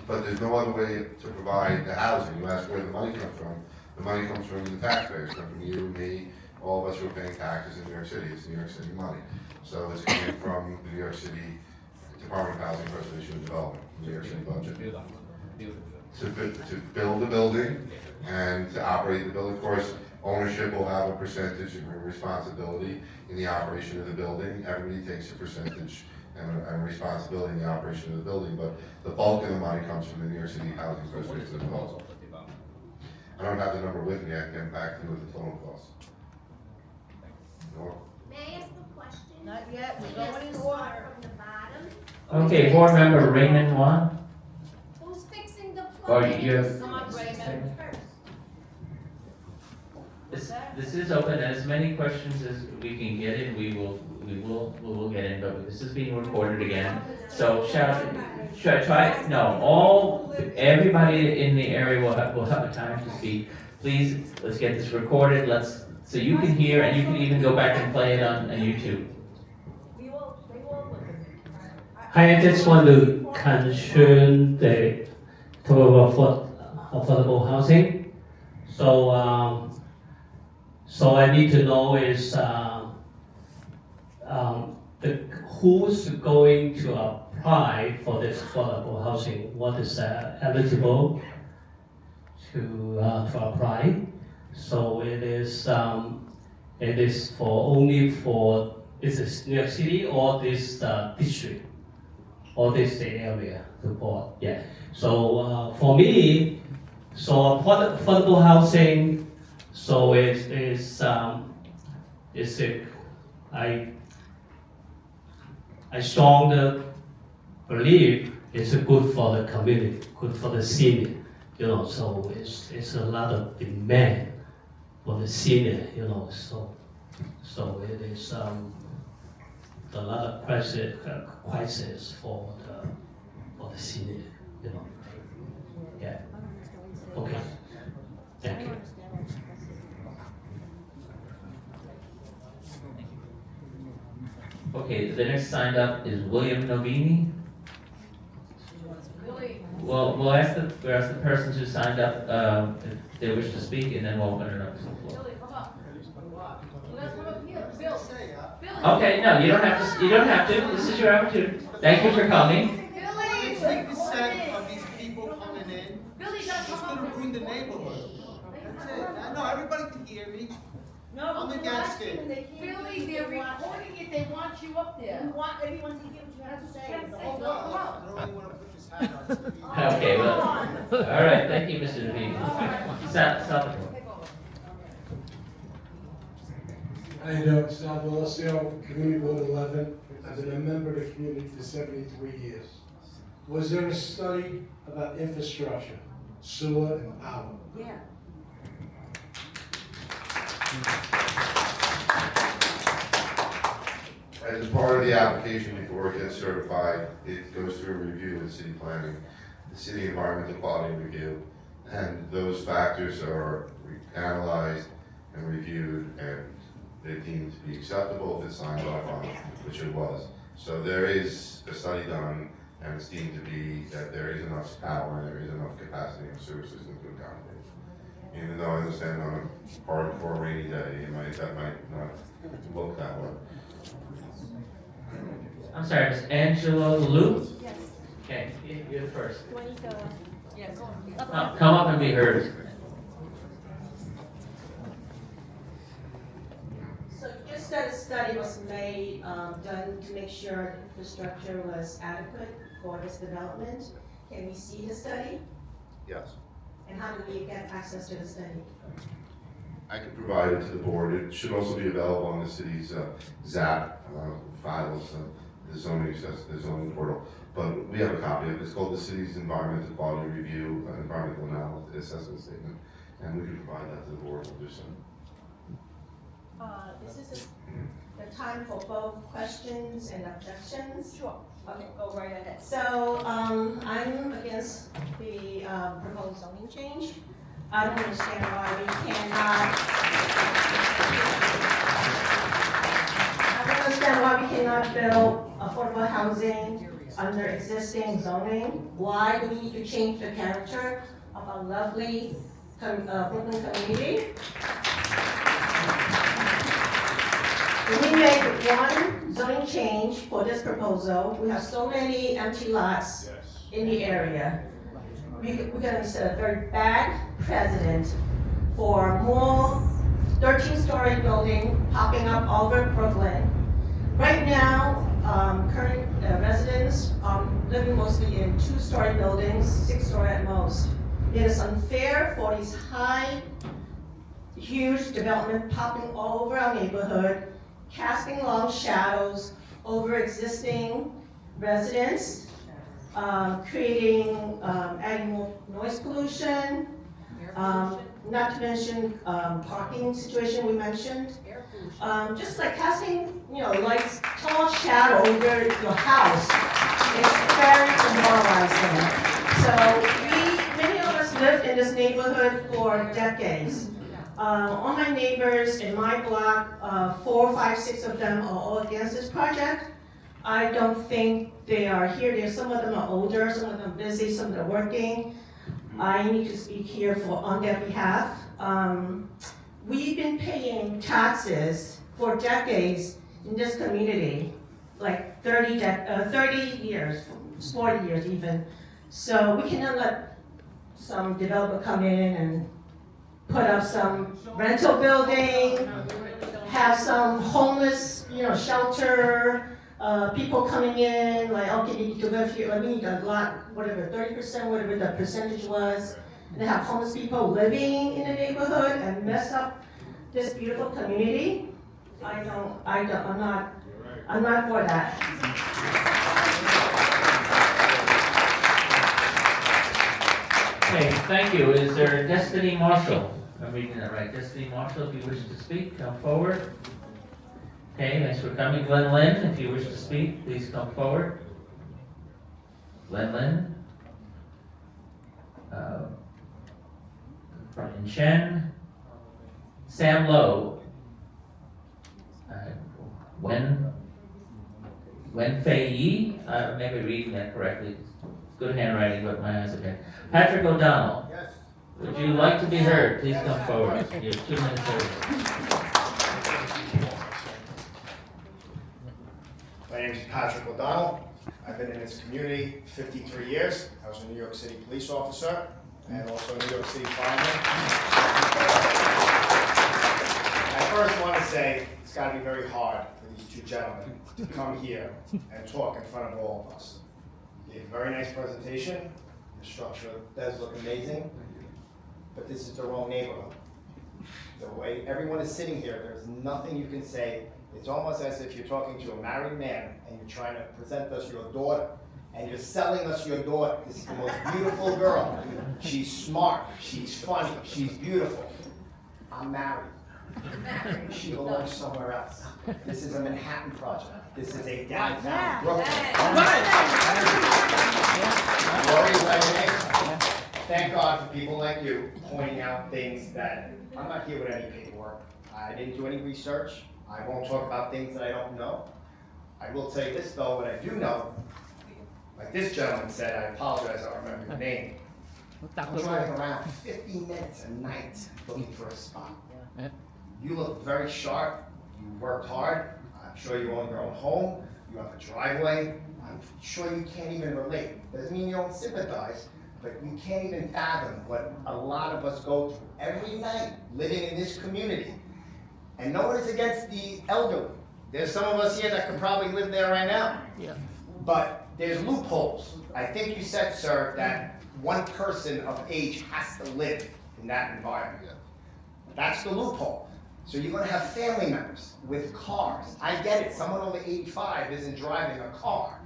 But there's no other way to provide the housing. You ask where the money comes from. The money comes from the taxpayers, comes from you, me, all of us who are paying taxes in New York City. It's New York City money. So it's coming from the New York City Department of Housing, Preservation and Development, New York City budget. To build the building and to operate the building. Of course, ownership will have a percentage and responsibility in the operation of the building. Everybody takes a percentage and responsibility in the operation of the building, but the bulk of the money comes from the New York City Housing Preservation and Development. I don't have the number with me, I can get back to you with the total cost. No? May I ask a question? Not yet, we're Can you going in start order. from the bottom? Okay, board member Raymond Wan, Who's fixing the or plumbing? you're. Come on, Raymond. This is open, as many questions as we can get in, we will get in, but this is being recorded again. So should I try, no, everybody in the area will have a time to speak. Please, let's get this recorded, so you can hear and you can even go back and play it on YouTube. I just want to concern the total affordable housing. So I need to know is who's going to apply for this affordable housing? What is eligible to apply? So it is only for is it New York City or this district or this area the board? Yeah. So for me, so affordable housing. So I strongly believe it's good for the community, good for the senior, so it's a lot of demand for the senior, so it is a lot of crisis for the senior, yeah. Okay, thank you. Okay, the next signed up is William Novini. Well, we'll ask the persons who signed up, if they wish to speak, and then we'll open it up to the floor. Okay, no, you don't have to, this is your opportunity. Thank you for coming. 50% of these people coming in, it's gonna ruin the neighborhood. That's it. I know, everybody can hear me. No, I'm against it. Billy, they're recording it, they want you up there. We want everyone to hear what you have to say. The whole No, I don't really wanna put this hat on. Okay, well, all right, thank you, Mr. Novini. Stop. How you doing? Sal Delisio, Community Board 11. I've been a member of the community for 73 years. Was there a study about infrastructure, sewer and power? Yeah. As a part of the application before it gets certified, it goes through a review with city planning, the city environmental quality review, and those factors are analyzed and reviewed, and they're deemed to be acceptable if it's signed off on, which it was. So there is a study done, and it's deemed to be that there is enough power and there is enough capacity in the sewer system to accommodate. Even though I understand on a hardcore rainy day, that might not look that way. I'm sorry, Ms. Angela Lou? Yes. Okay, you're first. Yeah, go on. Come up and be heard. So just that a study was made, done to make sure infrastructure was adequate for this development. Can we see the study? Yes. And how do we get access to the study? I can provide it to the board. It should also be available on the city's ZAP files, the zoning portal. But we have a copy of it. It's called the city's environmental quality review, environmental analysis assessment statement, and we can provide that to the board. We'll do so. This is the time for both questions and objections. Sure. Okay. Go right ahead. So, I'm against the proposed zoning change. I don't understand why we cannot. I don't understand why we cannot build affordable housing under existing zoning. Why do we need to change the character of our lovely Brooklyn community? We make one zoning change for this proposal. We have so many empty lots in the area. We're gonna set a very bad precedent for more 13-story building popping up all over Brooklyn. Right now, current residents are living mostly in 2-story buildings, 6-story at most. It is unfair for these high, huge development popping all over our neighborhood, casting long shadows over existing residents, creating, adding more noise pollution, not to mention parking situation we mentioned. Just like casting, like tall shadow over your house, it's very demoralizing. So many of us lived in this neighborhood for decades. All my neighbors in my block, 4, 5, 6 of them are all against this project. I don't think they are here. Some of them are older, some of them are busy, some of them are working. I need to speak here on their behalf. We've been paying taxes for decades in this community, like 30 years, 40 years even. So we cannot let some developer come in and put up some rental building, have some homeless, shelter, people coming in, like, okay, you need to live here, we need a lot, whatever, 30%, whatever the percentage was, and they have homeless people living in the neighborhood and mess up this beautiful community. I'm not for that. Okay, thank you. Is there Destiny Marshall? I'm reading that right. Destiny Marshall, if you wish to speak, come forward. Okay, thanks for coming. Glenn Lynn, if you wish to speak, please come forward. Glenn Lynn. Brian Chen. Sam Lowe. Wen Fei Yi. Maybe reading that correctly. Good handwriting, but my eyes are bad. Patrick O'Donnell. Yes. Would you like to be heard? Please come forward. You have 2 minutes heard. My name is Patrick O'Donnell. I've been in this community 53 years. I was a New York City police officer and also a New York City fireman. I first want to say it's got to be very hard for these 2 gentlemen to come here and talk in front of all of us. You gave a very nice presentation. The structure does look amazing, but this is the wrong neighborhood. The way everyone is sitting here, there's nothing you can say. It's almost as if you're talking to a married man and you're trying to present us your daughter, and you're selling us your daughter. This is the most beautiful girl. She's smart, she's funny, she's beautiful. I'm married. She belongs somewhere else. This is a Manhattan project. This is a downtown Brooklyn. Thank God for people like you pointing out things that, I'm not here with any paperwork. I didn't do any research. I won't talk about things that I don't know. I will tell you this though, what I do know, like this gentleman said, I apologize, I don't remember your name. I'm driving around 15 minutes a night looking for a spot. You look very sharp, you worked hard, I'm sure you own your own home, you have a driveway, I'm sure you can't even relate. Doesn't mean you don't sympathize, but you can't even fathom what a lot of us go through every night living in this community. And no one is against the elderly. There's some of us here that could probably live there right now. Yeah. But there's loopholes. I think you said, sir, that one person of age has to live in that environment. That's the loophole. So you're gonna have family members with cars. I get it, someone over 85 isn't driving a car,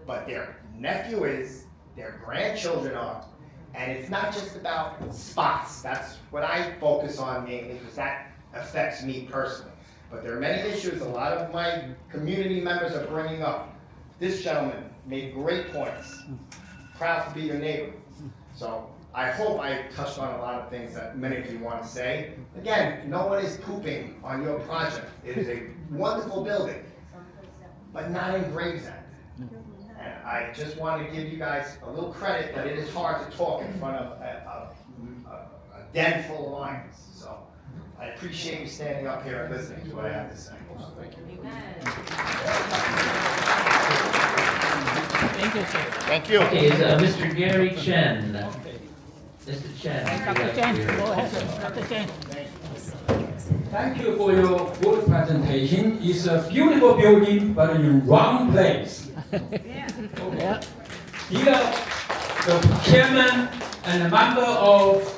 but their nephew is, their grandchildren are, and it's not just about spots. That's what I focus on mainly, because that affects me personally. But there are many issues a lot of my community members are bringing up. This gentleman made great points. Proud to be your neighbor. So I hope I touched on a lot of things that many of you want to say. Again, no one is pooping on your project. It is a wonderful building, but not in Gravesend. And I just want to give you guys a little credit that it is hard to talk in front of a den full of lions. So I appreciate you standing up here and listening to what I have to say. Thank you, sir. Thank you. Okay, is Mr. Gary Chen? Mr. Chen. Dr. Chen, go ahead, Dr. Chen. Thank you for your good presentation. It's a beautiful building, but in wrong place. Yeah. Here, the chairman and member of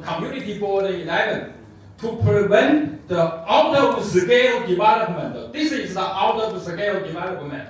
Community Board 11 to prevent the out-of-scale development. This is the out-of-scale development.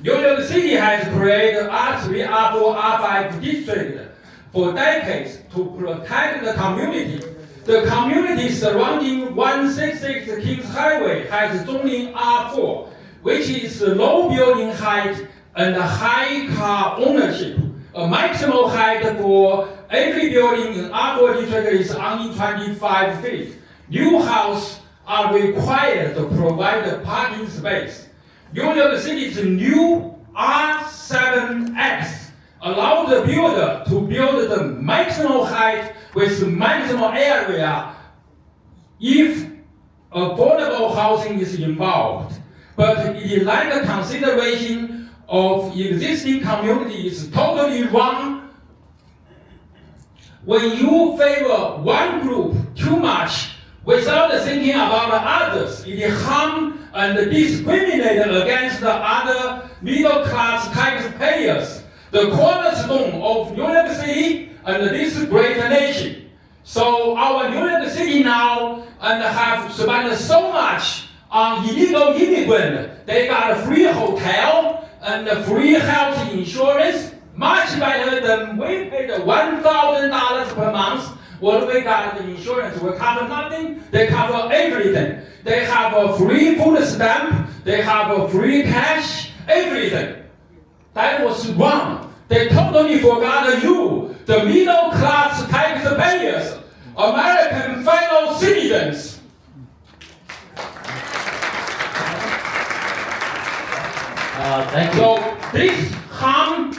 New York City has created R3, R4, R5 district for decades to protect the community. The community surrounding 166 Kings Highway has zoning R4, which is low building height and high car ownership. A maximum height for every building in R4 district is only 25 feet. New houses are required to provide a parking space. New York City's new R7X allows the builder to build the maximum height with maximum area if affordable housing is involved. But it lack a consideration of existing communities totally wrong. When you favor one group too much without thinking about the others, it harm and discriminate against the other middle-class taxpayers, the cornerstone of New York City and this great nation. So our New York City now and have spent so much on illegal immigrants. They got a free hotel and a free health insurance, much better than we paid $1,000 per month. What we got the insurance will cover nothing, they cover everything. They have a free food stamp, they have a free cash, everything. That was wrong. They totally forgot you, the middle class taxpayers, American fellow citizens. Thank you. So this harm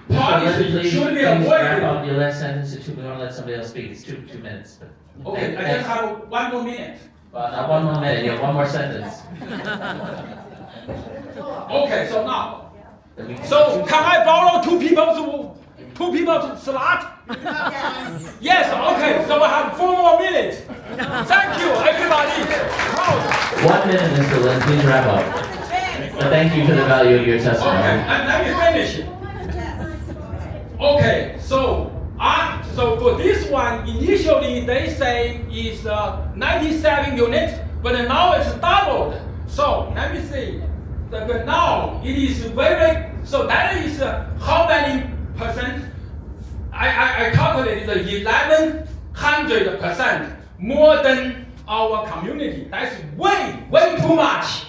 policy Please should be wrap avoided. up your last sentence, we want to let somebody else speak, it's two minutes. But Okay, I just have 1 more minute. not one more minute, you have one more sentence. Okay, so now, Then we can- so can I borrow two people's slot? Yes, okay, so I have 4 more minutes. Thank you, everybody. 1 minute, Mr. Lin, please wrap up. But thank you for the value of your Okay, testimony. and let me finish it. Okay, so for this one, initially they say is 97 units, but now it's doubled. So let me see. Now it is very, so that is how many percent? I calculated 1100% more than our community. That's way too much.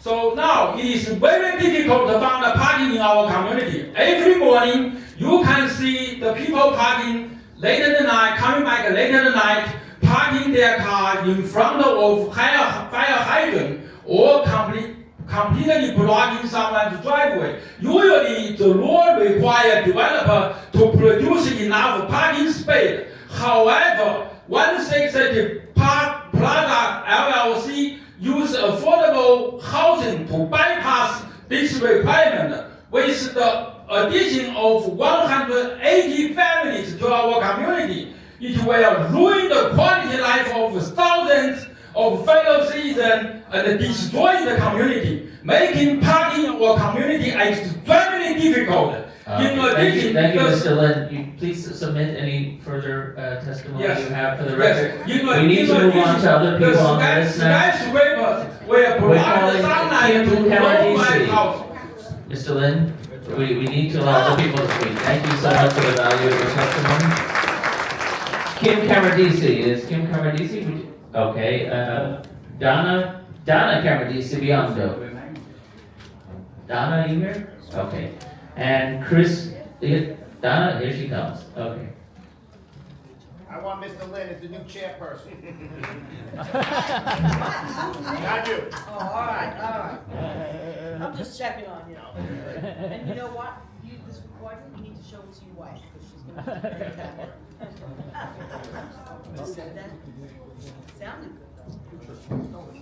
So now it is very difficult to find a parking in our community. Every morning you can see the people parking late at the night, coming back late at the night, parking their car in front of fire hydrant or completely blocking someone's driveway. Usually the law requires developer to produce enough parking space. However, 160 Plaza LLC use affordable housing to bypass this requirement with the addition of 180 families to our community. It will ruin the quality life of thousands of fellow citizens and destroy the community, making parking in our community extremely difficult. In addition, Thank you, Mr. Lin. You please submit any further testimony Yes. you have for the Yes. record. In We need to addition, move on to other people on the list now. skyscrapers will We're provide calling sunlight Kim to all my Caradisi. house. Mr. Lin, we need to allow other people to speak. Thank you so much for the value of your testimony. Kim Caradisi, is Kim Caradisi? Okay, Donna Cameron DiCibiando. Donna, are you here? Okay. And Chris, Donna, here she comes. Okay. I want Mr. Lynn as the new chairperson. Not you. Oh, all right. I'm just checking on you. And you know what? This recording, you need to show it to your wife, because she's gonna bring it back. You said that? Sounded good though. You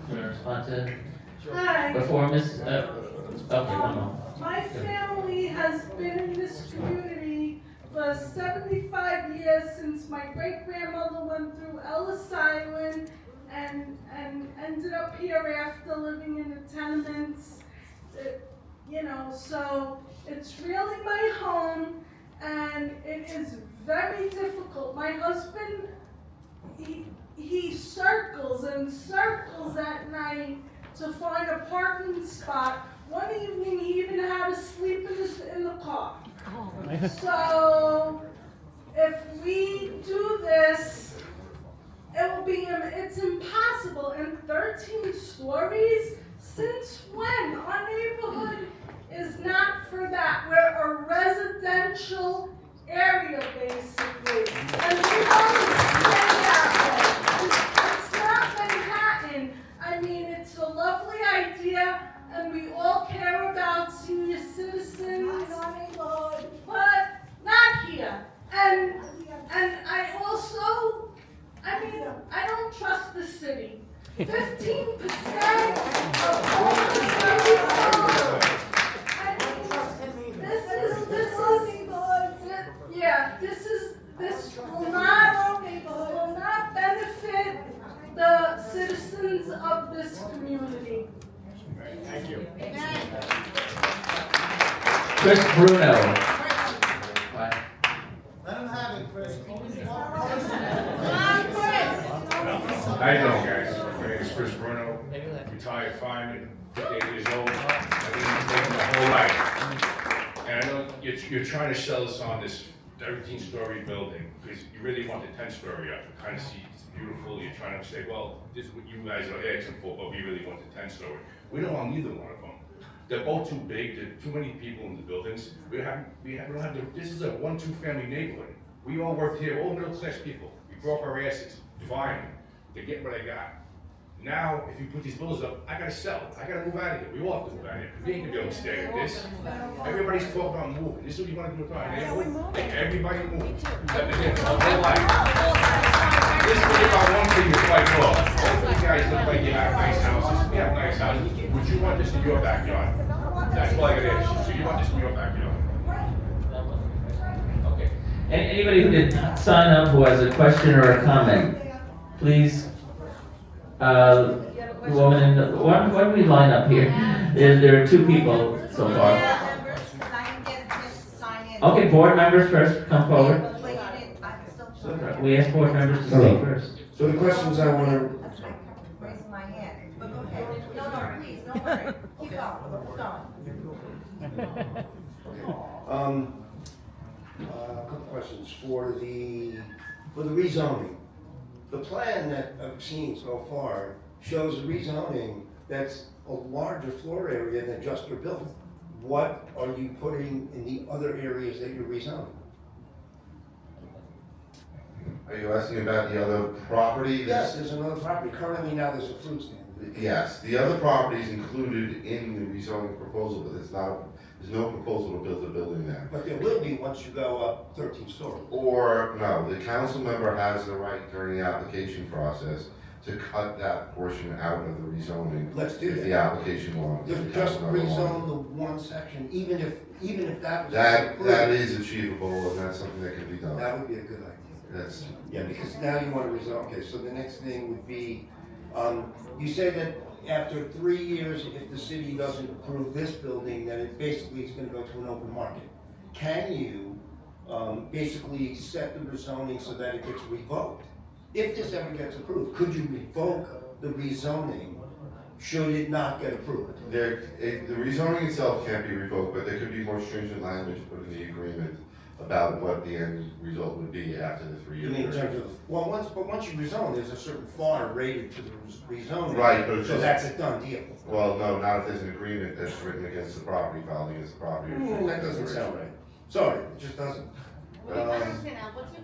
want to respond to Hi. before Miss? Okay, one more. My family has been in this community for 75 years, since my great-grandmother went through Ellis Island and ended up here after living in the tenements. So it's really my home, and it is very difficult. My husband, he circles and circles at night to find a parking spot. One evening, he even had to sleep in the car. So, if we do this, it's impossible. And 13 stories? Since when? Our neighborhood is not for that. We're a residential area, basically. And we always stay that way. It's not Manhattan. I mean, it's a lovely idea, and we all care about senior citizens, but not here. And I also, I don't trust the city. 15% of all the people. This will not benefit the citizens of this community. Thank you. Chris Bruno. Let him have it, Chris. How you doing, guys? My name is Chris Bruno, retired fireman, 58 years old. I've been working my whole life. And I know you're trying to sell us on this 13-story building, because you really want the 10-story up. You kind of see it's beautiful. You're trying to say, well, this is what you guys are asking for, but we really want the 10-story. We don't want neither one of them. They're both too big. There are too many people in the buildings. We don't have this is a 1-2 family neighborhood. We all work here, all middle-class people. We broke our asses, fine, to get what I got. Now, if you put these buildings up, I gotta sell. I gotta move out of here. We all have to move out of here, because we ain't gonna be able to stay like this. Everybody's talking about moving. This is what you wanna do with our neighborhood? Make everybody move. Let me live our whole life. This is what about one thing is quite wrong. All you guys look like you have nice houses. We have nice houses. Would you want this in your backyard? That's all I gotta ask you. So you want this in your backyard? Okay. Anybody who did not sign up who has a question or a comment, please. Woman in the, why don't we line up here? There are 2 people so far. Okay, board members first, come forward. We ask board members to speak first. So the questions I want to. Raising my hand, but go ahead. No, please, don't worry. Keep going. A couple questions for the rezoning. The plan that I've seen so far shows a rezoning that's a larger floor area than just your building. What are you putting in the other areas that you're rezoning? Are you asking about the other property? Yes, there's another property. Currently now there's a fruit stand. Yes, the other property is included in the rezoning proposal, but there's no proposal to build a building there. But there will be once you go up 13 stories. Or, no, the council member has the right during the application process to cut that portion out of the rezoning. Let's do if that. the application wants. Just rezone the one section, even if that was. That is achievable, and that's something that can be done. That would be a good idea. That's, Yeah, because now you want to rezone. Okay, so the next thing would be, you say that after 3 years, if the city doesn't approve this building, then it basically is going to go to an open market. Can you basically set the rezoning so that it gets revoked? If this ever gets approved, could you revoke the rezoning should it not get approved? the rezoning itself can't be revoked, but there could be more stringent language put in the agreement about what the end result would be after the 3 You years. mean in terms of, well, once you rezone, there's a certain FAR rated to the rezoning. Right, but it's So just- that's a done deal. Well, no, not if there's an agreement that's written against the property, filed against the property. That doesn't sound right. Sorry, it just doesn't. What's your question? What are you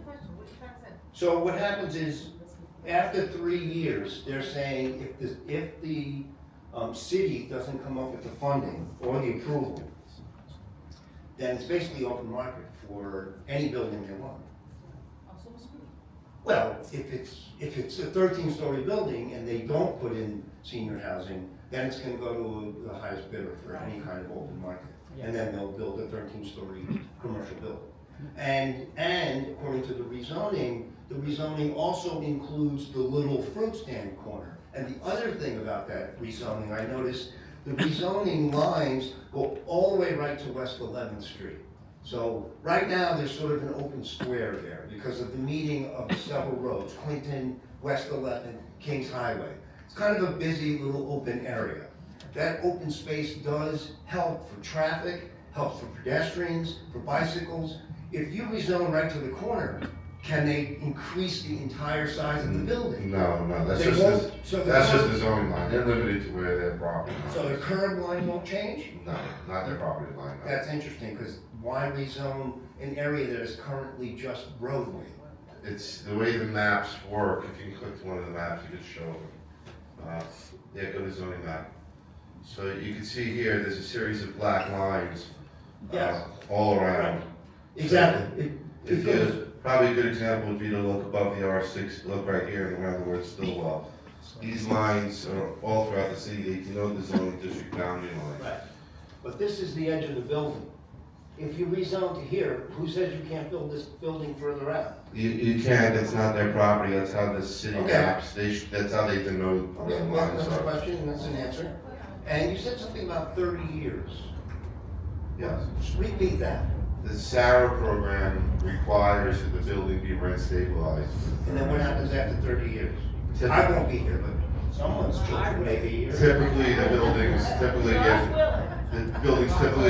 trying to say? So what happens is, after 3 years, they're saying if the city doesn't come up with the funding or the approval, then it's basically open market for any building they want. Well, if it's a 13-story building and they don't put in senior housing, then it's gonna go to the highest bidder for any kind of open market. And then they'll build a 13-story commercial building. And according to the rezoning also includes the little fruit stand corner. And the other thing about that rezoning, I noticed the rezoning lines go all the way right to West 11th Street. So right now, there's sort of an open square there because of the meeting of the several roads, Clinton, West 11th, Kings Highway. It's kind of a busy little open area. That open space does help for traffic, helps for pedestrians, for bicycles. If you rezone right to the corner, can they increase the entire size of the building? No, that's They just, won't- so the that's just curb- the zoning line, they're limited to where their property line is. So the curb line won't change? No, not their property line, no. That's interesting, because why rezone an area that is currently just roadway? It's the way the maps work, if you click to one of the maps, you could show them. Yeah, go to zoning map. So you can see here, there's a series of black lines Yes. all around. Exactly. If you, probably a good example would be to look above the R6, look right here and around the word Stillwell. These lines are all throughout the city, they denote the zoning district boundary line. Right. But this is the edge of the building. If you rezone to here, who says you can't build this building further out? You can't, that's not their property, that's how the city Okay. maps, that's how they denote where Okay, the well, lines that's a are. question, and that's an answer. And you said something about 30 years. Yes. Just repeat that. The SARA program requires that the building be rent stabilized. And then what happens after 30 years? I won't be here, but someone's children may be here. Typically, the buildings typically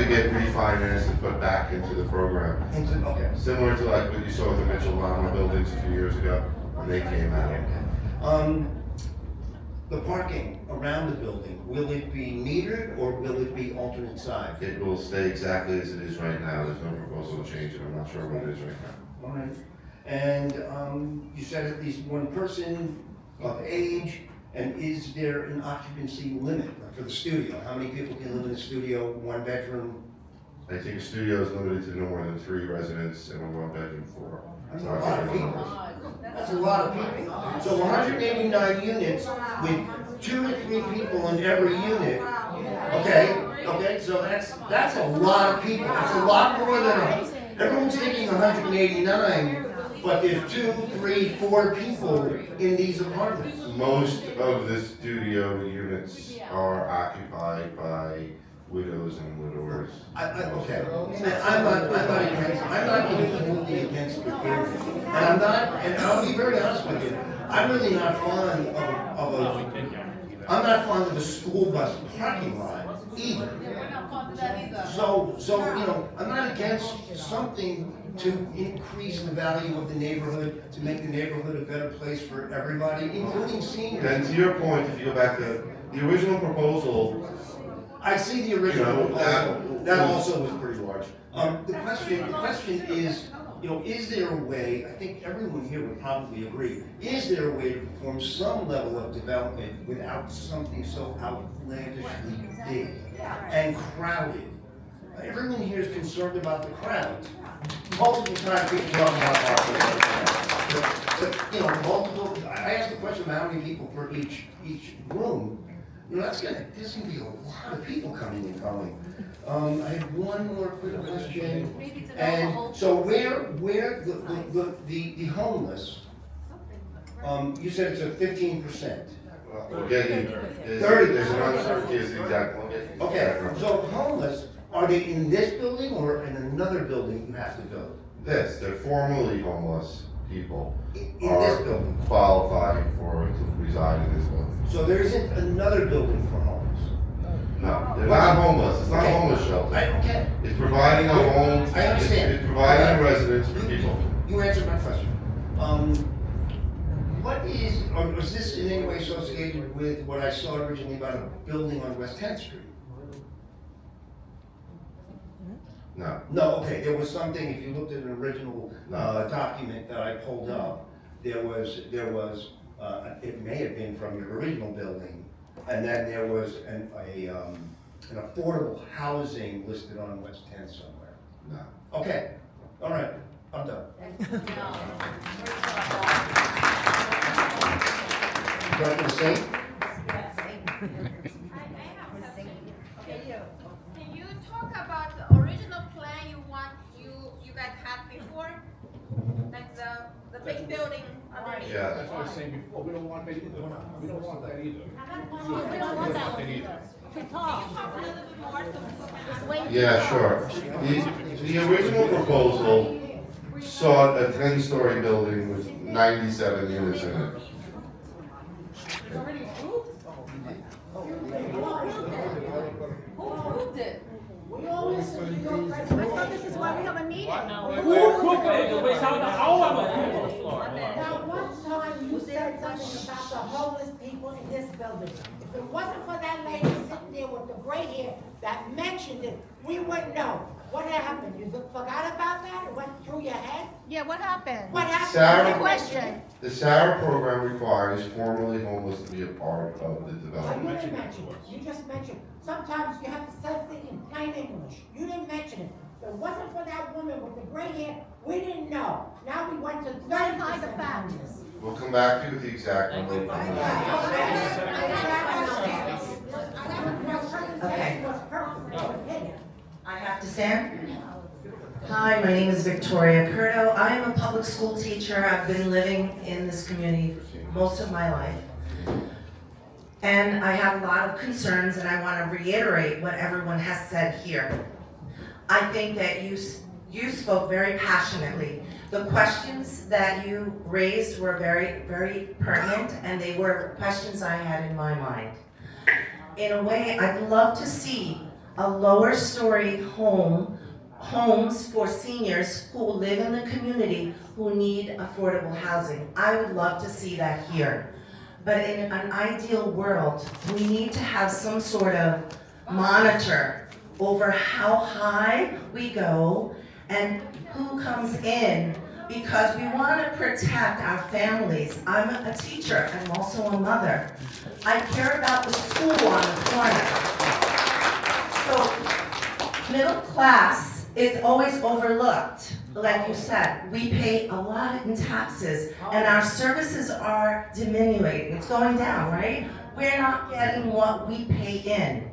get refinanced and put back into the program. Okay. Similar to like what you saw with the Mitchell Lama buildings a few years ago when they came out. The parking around the building, will it be metered or will it be alternate side? It will stay exactly as it is right now. There's no proposal to change it. I'm not sure what it is right now. All right. And you said at least one person of age, and is there an occupancy limit for the studio? How many people can live in a studio, one bedroom? I think a studio is limited to no more than 3 residents and a 1-bedroom floor. That's a lot of people. That's a lot of people. So 189 units with 2 to 3 people in every unit. Okay, so that's a lot of people. That's a lot more than, everyone's thinking 189, but there's 2, 3, 4 people in these apartments. Most of the studio units are occupied by widows and widowers. Okay, I'm not completely against the building. And I'll be very honest with you, I'm really not fond I'm not fond of the school bus parking lot either. So, I'm not against something to increase the value of the neighborhood, to make the neighborhood a better place for everybody, including seniors. Then to your point, if you go back to the original proposal. I see the original proposal, that also was pretty large. The question is, is there a way, I think everyone here would probably agree, is there a way to perform some level of development without something so outlandishly big and crowded? Everyone here is concerned about the crowds. Multiple times people talk about but multiple, I asked the question about how many people per each room. There's gonna be a lot of people coming and going. I have one more quick question. And so where the homeless, you said it's a 15%. We'll get you. 30. There's an uncertainty as the exact one. Okay, so homeless, are they in this building or in another building you have to build? They're formerly homeless people. In this building? Qualified to reside in this building. So there isn't another building for homeless? No, they're not homeless, it's not a homeless shelter. Okay. It's providing a home, I understand. it's providing a residence for people. You answered my question. What is, or was this in any way associated with what I saw originally about a building on West 10th Street? No. No, okay, there was something, if you looked at an original, document that I pulled up, there was, it may have been from your original building, and then there was an affordable housing listed on West 10th somewhere. No. Okay, all right, I'm done. Got to say? Can you talk about the original plan you guys had before? Like the big building underneath? Yeah. That's what I was saying before, we don't want that either. We don't want that either. We don't want that one either. Can you talk a little bit more so people can Yeah, sure. The original proposal sought a 10-story building with 97 units in it. Who approved it? We all listen to your I thought this is why we have a meeting. Who approved it without our approval? Now, one time you said something about the homeless people in this building. If it wasn't for that lady sitting there with the gray hair that mentioned it, we wouldn't know. What happened? You forgot about that? It went through your head? Yeah, what happened? What happened? Sarah- Good question. The SARA program requires formerly homeless to be a part of the Oh, you development. didn't mention it. You just mentioned, sometimes you have to say things in plain English. You didn't mention it. If it wasn't for that woman with the gray hair, we didn't know. Now we went to 30% homeless. We'll come back to you with the exact number. Okay. I have to stand? Hi, my name is Victoria Curto. I am a public school teacher. I've been living in this community most of my life. And I have a lot of concerns, and I want to reiterate what everyone has said here. I think that you spoke very passionately. The questions that you raised were very, very pertinent, and they were questions I had in my mind. In a way, I'd love to see a lower story homes for seniors who live in the community who need affordable housing. I would love to see that here. But in an ideal world, we need to have some sort of monitor over how high we go and who comes in, because we want to protect our families. I'm a teacher, I'm also a mother. I care about the school on the corner. So middle class is always overlooked. Like you said, we pay a lot in taxes and our services are diminuting. It's going down, right? We're not getting what we pay in.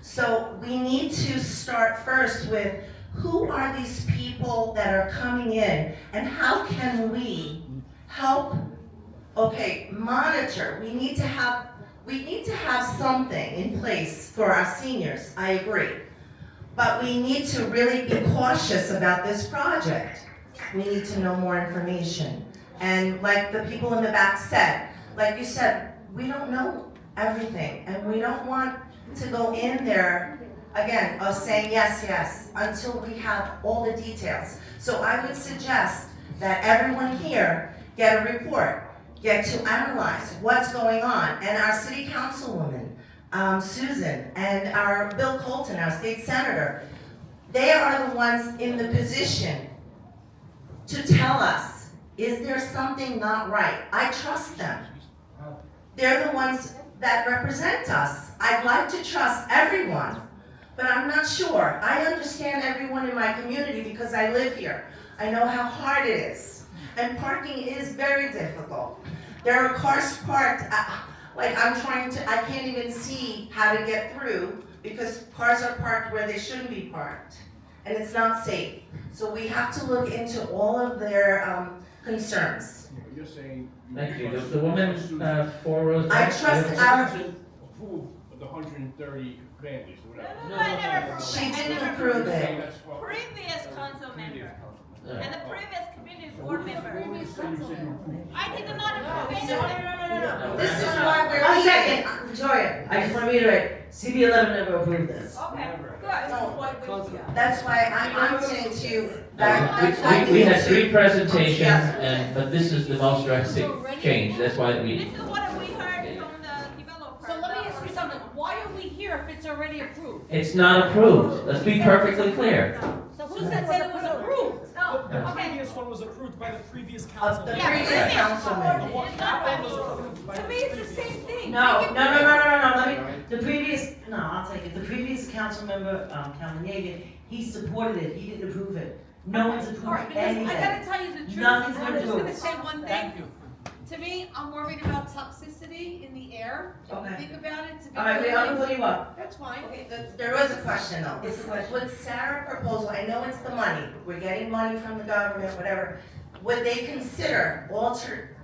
So we need to start first with who are these people that are coming in and how can we help, monitor. We need to have something in place for our seniors, I agree. But we need to really be cautious about this project. We need to know more information. And like the people in the back said, like you said, we don't know everything, and we don't want to go in there, again, of saying yes, yes, until we have all the details. So I would suggest that everyone here get a report, get to analyze what's going on, and our city councilwoman, Susan, and our Bill Colton, our state senator, they are the ones in the position to tell us, is there something not right? I trust them. They're the ones that represent us. I'd like to trust everyone, but I'm not sure. I understand everyone in my community because I live here. I know how hard it is. And parking is very difficult. There are cars parked, I can't even see how to get through because cars are parked where they shouldn't be parked. And it's not safe. So we have to look into all of their concerns. You're saying. Thank you. The woman, 4 rows I back. trust our, Approve of the 130 families or whatever. No, I never approved. She didn't approve it. Previous council member. And the previous community board member. I did not approve anything. No. This is why we're. One second, Victoria, I just want to reiterate, CB11 never approved this. Okay, good. That's why I'm saying to you, that's why. We had 3 presentations, but this is the most drastic change, that's why we. This is what we heard from the developer. So let me ask you something, why are we here if it's already approved? It's not approved, let's be perfectly clear. So who said it was approved? No, The okay. previous one was approved by the previous council. The Yeah, previous previous councilman. The one that one was approved by To me, it's the same thing. No, Make it let me, the previous, no, I'll take it, the previous council member, Calvin Yeager, he supported it, he didn't approve it. No one's All right, approved because anything. I gotta tell you the truth, Nothing's I'm been just gonna approved. say one thing. Thank you. To me, I'm worried about toxicity in the air. Okay. Think about it, to be. All right, wait, I'm gonna pull you up. That's fine. Okay, there was a question though. With Sarah proposal, I know it's the money, we're getting money from the government, whatever. Would they consider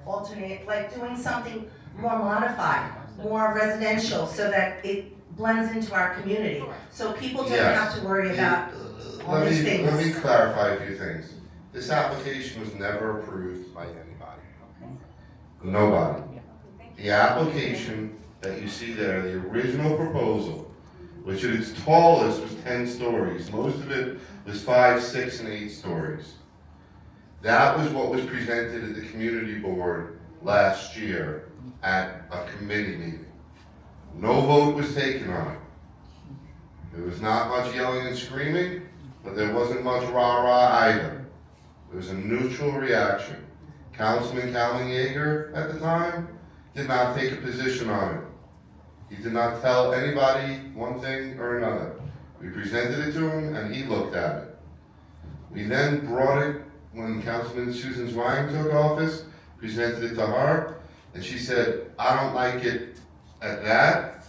alternate, like doing something more modified, more residential, so that it blends into our community? So people don't Yes. have to worry about all Let these me, things. let me clarify a few things. This application was never approved by anybody. Nobody. The application that you see there, the original proposal, which at its tallest was 10 stories, most of it was 5, 6, and 8 stories. That was what was presented at the community board last year at a committee meeting. No vote was taken on it. There was not much yelling and screaming, but there wasn't much rah-rah either. It was a neutral reaction. Councilman Calvin Yeager at the time did not take a position on it. He did not tell anybody one thing or another. We presented it to him and he looked at it. We then brought it, when Councilman Susan Zwang took office, presented it to her, and she said, I don't like it at that.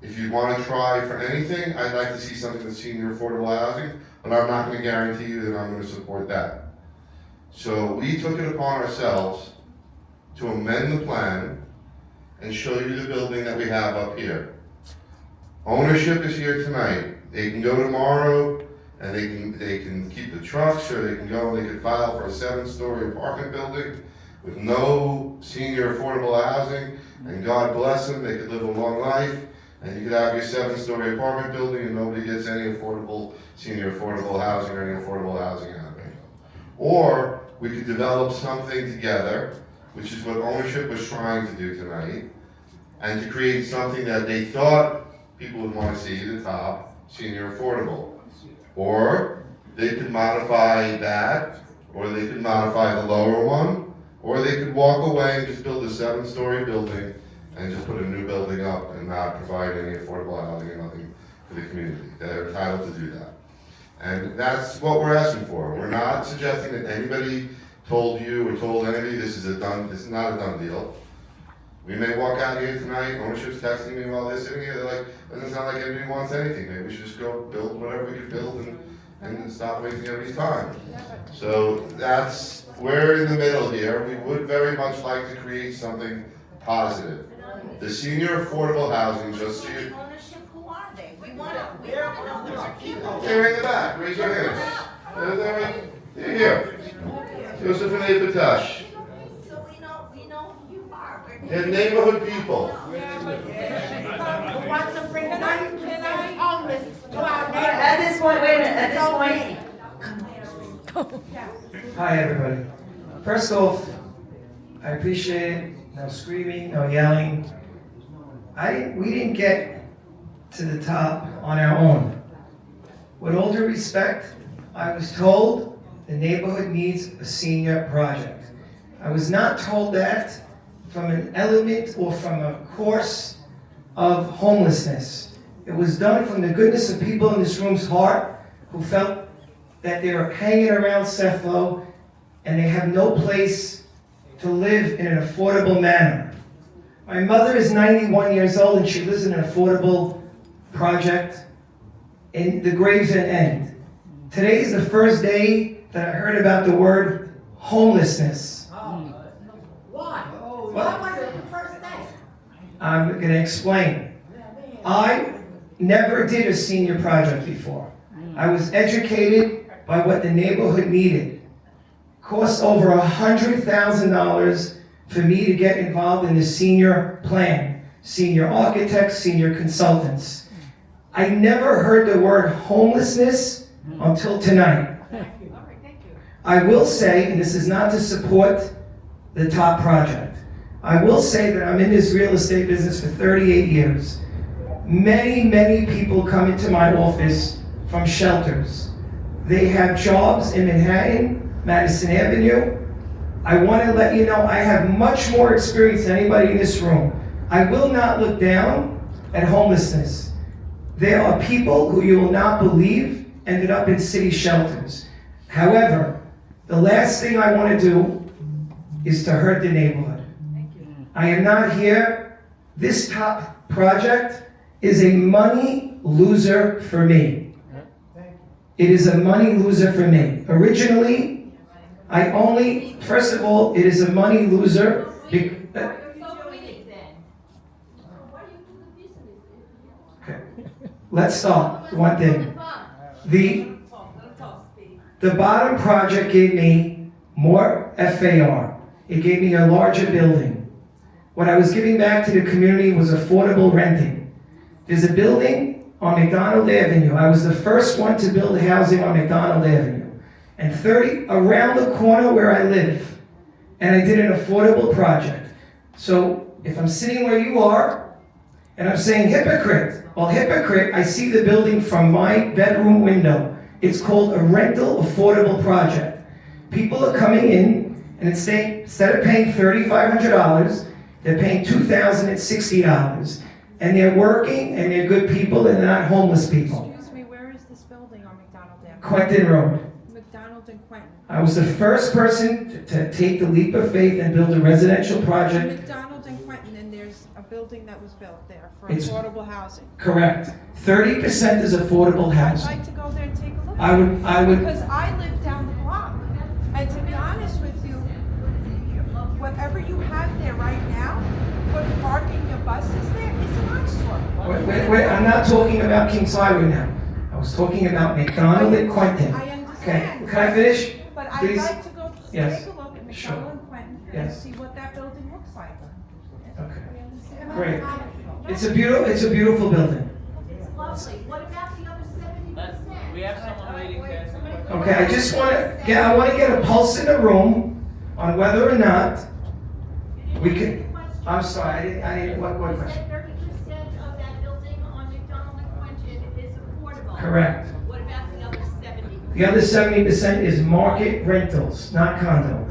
If you want to try for anything, I'd like to see something with senior affordable housing, but I'm not going to guarantee you that I'm going to support that. So we took it upon ourselves to amend the plan and show you the building that we have up here. Ownership is here tonight. They can go tomorrow and they can keep the trucks, or they can go and they could file for a 7-story apartment building with no senior affordable housing, and God bless them, they could live a long life, and you could have your 7-story apartment building and nobody gets any affordable, senior affordable housing or any affordable housing out of it. Or we could develop something together, which is what ownership was trying to do tonight, and to create something that they thought people would want to see at the top, senior affordable. Or they could modify that, or they could modify the lower one, or they could walk away and just build a 7-story building and just put a new building up and not provide any affordable housing or nothing for the community. They're entitled to do that. And that's what we're asking for. We're not suggesting that anybody told you or told anybody this is not a done deal. We may walk out here tonight, ownership's texting me while they're sitting here, they're like, doesn't sound like anybody wants anything, maybe we should just go build whatever we can build and stop wasting everybody's time. So we're in the middle here. We would very much like to create something positive. The senior affordable housing, just so you, Ownership, who are they? We wanna know there are people. they're in the back, raise your hands. They're here. Joseph and Ava Patash. So we know who you are. They're neighborhood people. Who wants to bring 90% homeless to our neighborhood? At this point, wait a minute, at this point. Hi, everybody. First off, I appreciate it. No screaming, no yelling. We didn't get to the top on our own. With all due respect, I was told the neighborhood needs a senior project. I was not told that from an element or from a course of homelessness. It was done from the goodness of people in this room's heart who felt that they were hanging around Cefalo and they have no place to live in an affordable manner. My mother is 91 years old and she lives in an affordable project in the Gravesend End. Today is the first day that I heard about the word homelessness. Why? Why was it the first day? I'm going to explain. I never did a senior project before. I was educated by what the neighborhood needed. cost over $100,000 for me to get involved in the senior plan, senior architects, senior consultants. I never heard the word homelessness until tonight. I will say, and this is not to support the top project, I will say that I'm in this real estate business for 38 years. Many, many people come into my office from shelters. They have jobs in Manhattan, Madison Avenue. I want to let you know I have much more experience than anybody in this room. I will not look down at homelessness. There are people who you will not believe ended up in city shelters. However, the last thing I want to do is to hurt the neighborhood. I am not here. This top project is a money loser for me. It is a money loser for me. Originally, first of all, it is a money loser. Okay. Let's start. One thing. The bottom project gave me more FAR. It gave me a larger building. What I was giving back to the community was affordable renting. There's a building on McDonald Avenue. I was the first one to build housing on McDonald Avenue. And 30 around the corner where I live. And I did an affordable project. So if I'm sitting where you are, and I'm saying hypocrite, well, hypocrite, I see the building from my bedroom window. It's called a rental affordable project. People are coming in, and instead of paying $3,500, they're paying $2,060. And they're working, and they're good people, and they're not homeless people. Excuse me, where is this building on McDonald Avenue? Quentin Road. McDonald and Quentin. I was the first person to take the leap of faith and build a residential project. McDonald and Quentin, and there's a building that was built there for It's- affordable housing. Correct. 30% is affordable I'd housing. like to go there and take a look. I would. Because I live down the block. And to be honest with you, whatever you have there right now, for parking your buses there, is an eyesore. Wait, I'm not talking about Kings Highway now. I was talking about McDonald and Quentin. I understand. Okay, can I finish? But I'd Please? like to go Yes. take a look at Sure. McDonald and Quentin and Yes. see what that building looks like. Okay. Great. It's a beautiful building. It's lovely. What about the other 70%? We have someone waiting to ask a question. Okay, I want to get a pulse in the room on whether or not we can. I'm sorry, I didn't. What question? 30% of that building on McDonald and Quentin is affordable. Correct. What about the other 70? The other 70% is market rentals, not condo.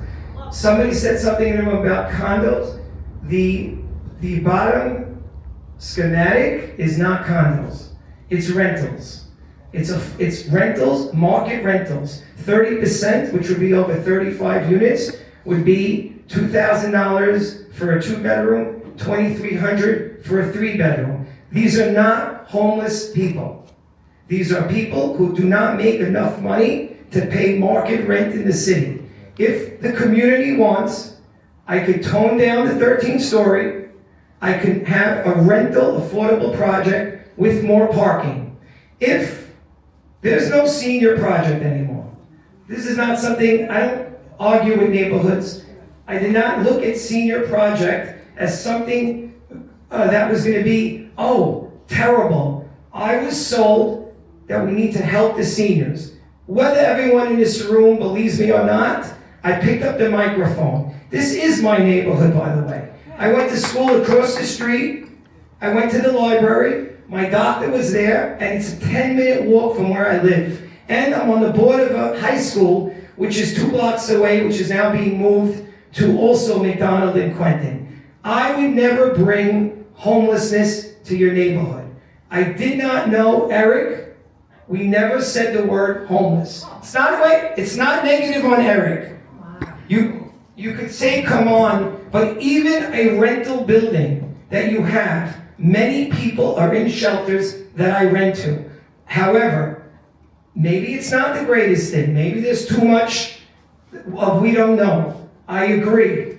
Somebody said something in the room about condos. The bottom schematic is not condos. It's rentals. It's rentals, market rentals. 30%, which would be over 35 units, would be $2,000 for a 2-bedroom, $2,300 for a 3-bedroom. These are not homeless people. These are people who do not make enough money to pay market rent in the city. If the community wants, I could tone down the 13-story. I could have a rental affordable project with more parking. If there's no senior project anymore, this is not something, I don't argue with neighborhoods. I did not look at senior project as something that was going to be, terrible. I was sold that we need to help the seniors. Whether everyone in this room believes me or not, I picked up the microphone. This is my neighborhood, by the way. I went to school across the street. I went to the library. My doctor was there, and it's a 10-minute walk from where I live. And I'm on the board of a high school, which is 2 blocks away, which is now being moved to also McDonald and Quentin. I would never bring homelessness to your neighborhood. I did not know Eric. We never said the word homeless. It's not negative on Eric. You could say, come on, but even a rental building that you have, many people are in shelters that I rent to. However, maybe it's not the greatest thing. Maybe there's too much of we don't know. I agree.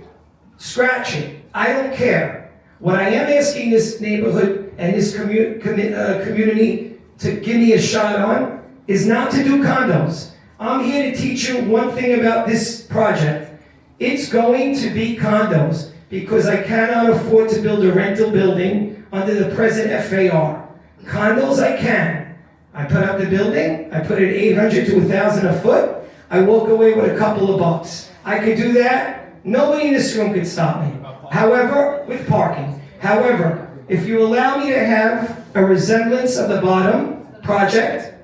Scratch it. I don't care. What I am asking this neighborhood and this community to give me a shot on is not to do condos. I'm here to teach you one thing about this project. It's going to be condos because I cannot afford to build a rental building under the present FAR. Condos I can. I put up the building, I put it 800 to 1,000 a foot, I walk away with a couple of bucks. I could do that, nobody in this room could stop me. However, with parking. However, if you allow me to have a resemblance of the bottom project,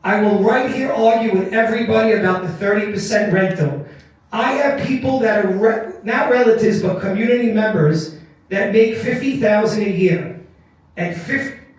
I will right here argue with everybody about the 30% rental. I have people that are not relatives but community members that make $50,000 a year. And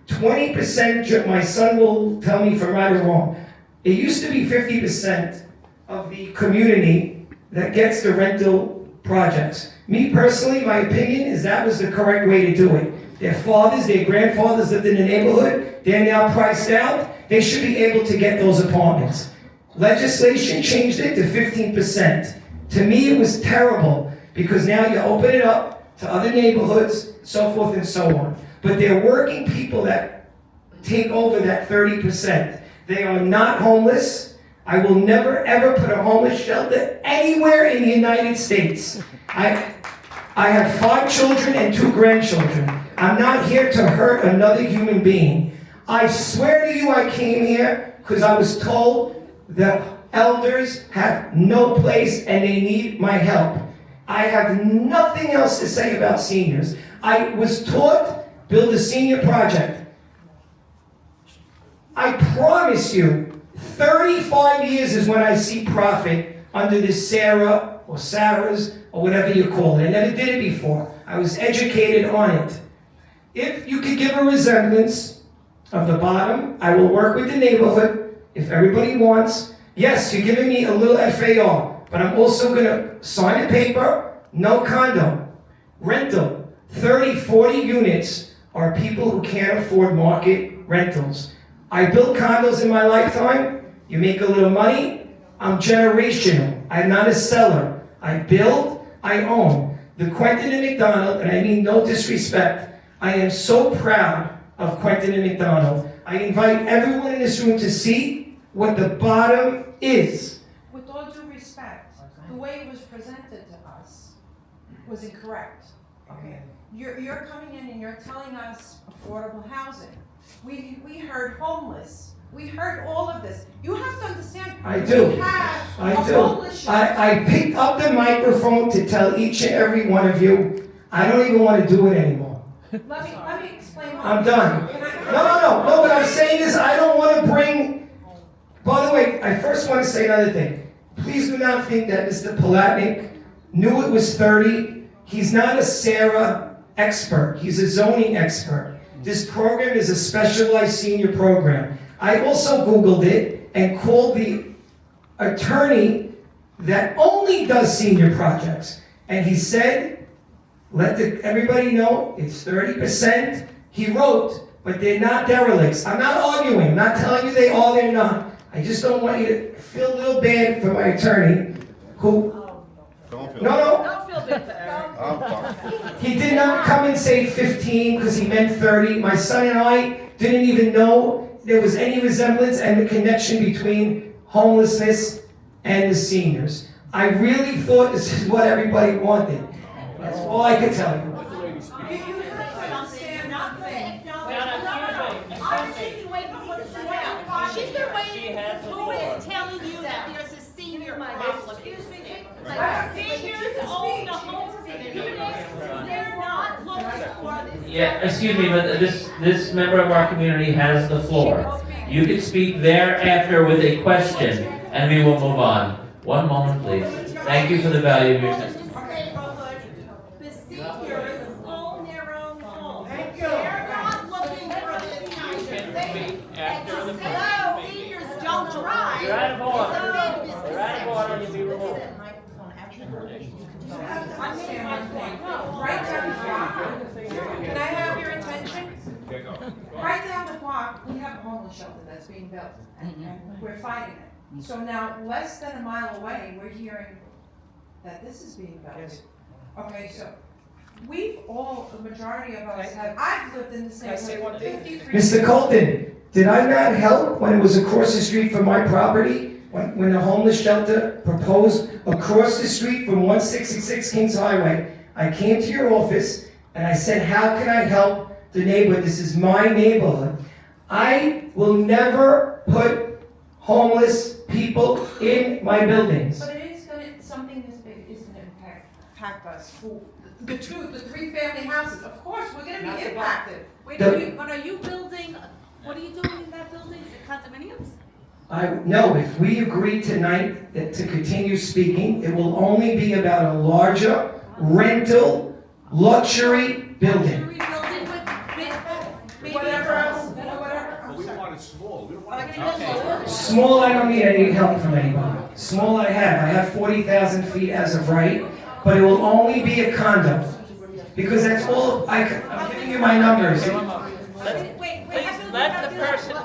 20%, my son will tell me if I'm right or wrong. It used to be 50% of the community that gets the rental projects. Me personally, my opinion is that was the correct way to do it. Their fathers, their grandfathers lived in the neighborhood. They're now priced out. They should be able to get those apartments. Legislation changed it to 15%. To me, it was terrible because now you open it up to other neighborhoods, so forth and so on. But they're working people that take over that 30%. They are not homeless. I will never ever put a homeless shelter anywhere in the United States. I have 5 children and 2 grandchildren. I'm not here to hurt another human being. I swear to you I came here because I was told the elders have no place and they need my help. I have nothing else to say about seniors. I was taught build a senior project. I promise you, 35 years is when I see profit under this Sarah or Sarah's or whatever you call it. I never did it before. I was educated on it. If you could give a resemblance of the bottom, I will work with the neighborhood if everybody wants. Yes, you're giving me a little FAR, but I'm also going to sign a paper, no condo. Rental, 30, 40 units are people who can't afford market rentals. I built condos in my lifetime. You make a little money. I'm generational. I'm not a seller. I build, I own. The Quentin and McDonald, and I mean no disrespect, I am so proud of Quentin and McDonald. I invite everyone in this room to see what the bottom is. With all due respect, the way it was presented to us was incorrect. Okay, you're coming in and you're telling us affordable housing. We heard homeless. We heard all of this. You have to understand. I do. We have I a do. homeless shelter. I picked up the microphone to tell each and every one of you, I don't even want to do it anymore. Let me explain. I'm done. No, what I'm saying is I don't want to bring, by the way, I first want to say another thing. Please do not think that Mr. Palatnik knew it was 30. He's not a Sarah expert. He's a zoning expert. This program is a specialized senior program. I also Googled it and called the attorney that only does senior projects. And he said, let everybody know it's 30%. He wrote, but they're not derelicts. I'm not arguing. I'm not telling you they are, they're not. I just don't want you to feel a little bad for my attorney who... Don't feel Don't feel bad for Eric. I'm fine. He did not come and say 15 because he meant 30. My son and I didn't even know there was any resemblance and the connection between homelessness and the seniors. I really thought this is what everybody wanted. That's all I could tell you. She's been waiting. Who is telling you that there's a senior problem? Seniors own the homes in units. They're not looking for this. Yeah, excuse me, but this member of our community has the floor. You can speak thereafter with a question, and we will move on. One moment, please. Thank you for the value of your time. The seniors own their own homes. They're not looking for this kind of thing. And to say that seniors don't drive. You're out of order. is a big You're out of order, you'll be removed. You have to understand one thing. Right down the block, can I have your attention? Right down the block, we have a homeless shelter that's being built, and we're fighting it. So now, less than a mile away, we're hearing that this is being built. Okay, so we've all, the majority of us have, I've lived in this neighborhood for 53 years. Mr. Colton, did I not help when it was across the street from my property when the homeless shelter proposed across the street from 166 Kings Highway, I came to your office and I said, how can I help the neighborhood? This is my neighborhood. I will never put homeless people in my buildings. But it is gonna, something this big is gonna impact us. The 3-family houses, of course, we're gonna be impacted. Wait, The- but are you building, what are you doing in that building? Is it condominiums? No, if we agree tonight that to continue speaking, it will only be about a larger rental luxury building. Whatever else, whatever. We want it small, we don't want it. Small, I don't need any help from anybody. Small I have 40,000 feet as of right, but it will only be a condo. Because that's all, I'm giving you my numbers. Please let the person,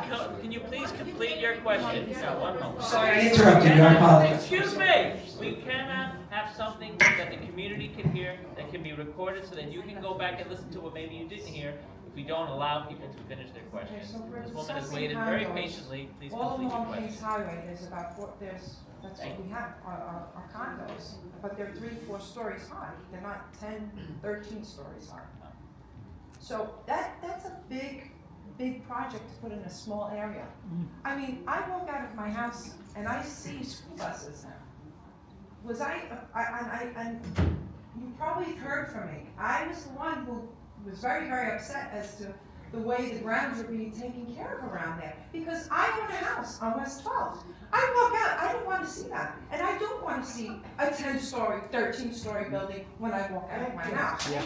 can you please complete your question? No, one moment. Sorry, I interrupted you, I apologize. Excuse me, we cannot have something that the community can hear, that can be recorded, so that you can go back and listen to what maybe you didn't hear, if we don't allow people to finish their questions. This woman has waited very patiently, please All complete your along question. Kings Highway, there's about that's what we have, our condos, but they're 3-4 stories high. They're not 10, 13 stories high. So that's a big project to put in a small area. I mean, I walk out of my house and I see school buses now. And you probably heard from me. I was the one who was very, very upset as to the way the grounds are being taken care of around there. Because I own a house on West 12th. I walk out, I don't want to see that. And I don't want to see a 10-story, 13-story building when I walk out of my house. And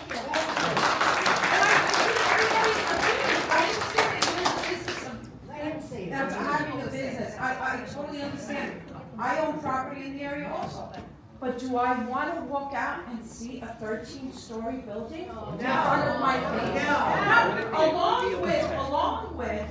I understand that's having a business. I totally understand. I own property in the area also. But do I want to walk out and see a 13-story building in front of my face? No. Along with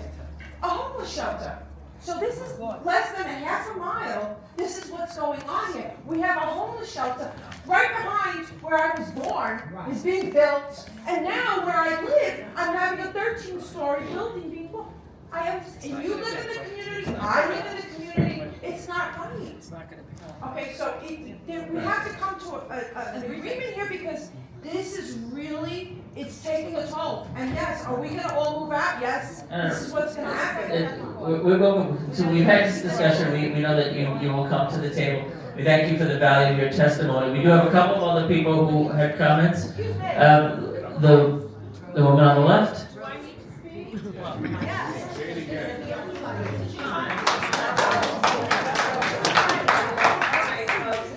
a homeless shelter. So this is less than a half a mile. This is what's going on here. We have a homeless shelter right behind where I was born, is being built, and now where I live, I'm having a 13-story building being built. I understand. You live in the community. I live in the community. It's not right. It's not going to be. Okay, so we have to come to an agreement here because this is really, it's taking a toll. And yes, are we going to all move out? Yes. This is what's going to happen. We're welcome. So we've had this discussion. We know that you will come to the table. We thank you for the value of your testimony. We do have a couple of other people who had comments. The woman on the left.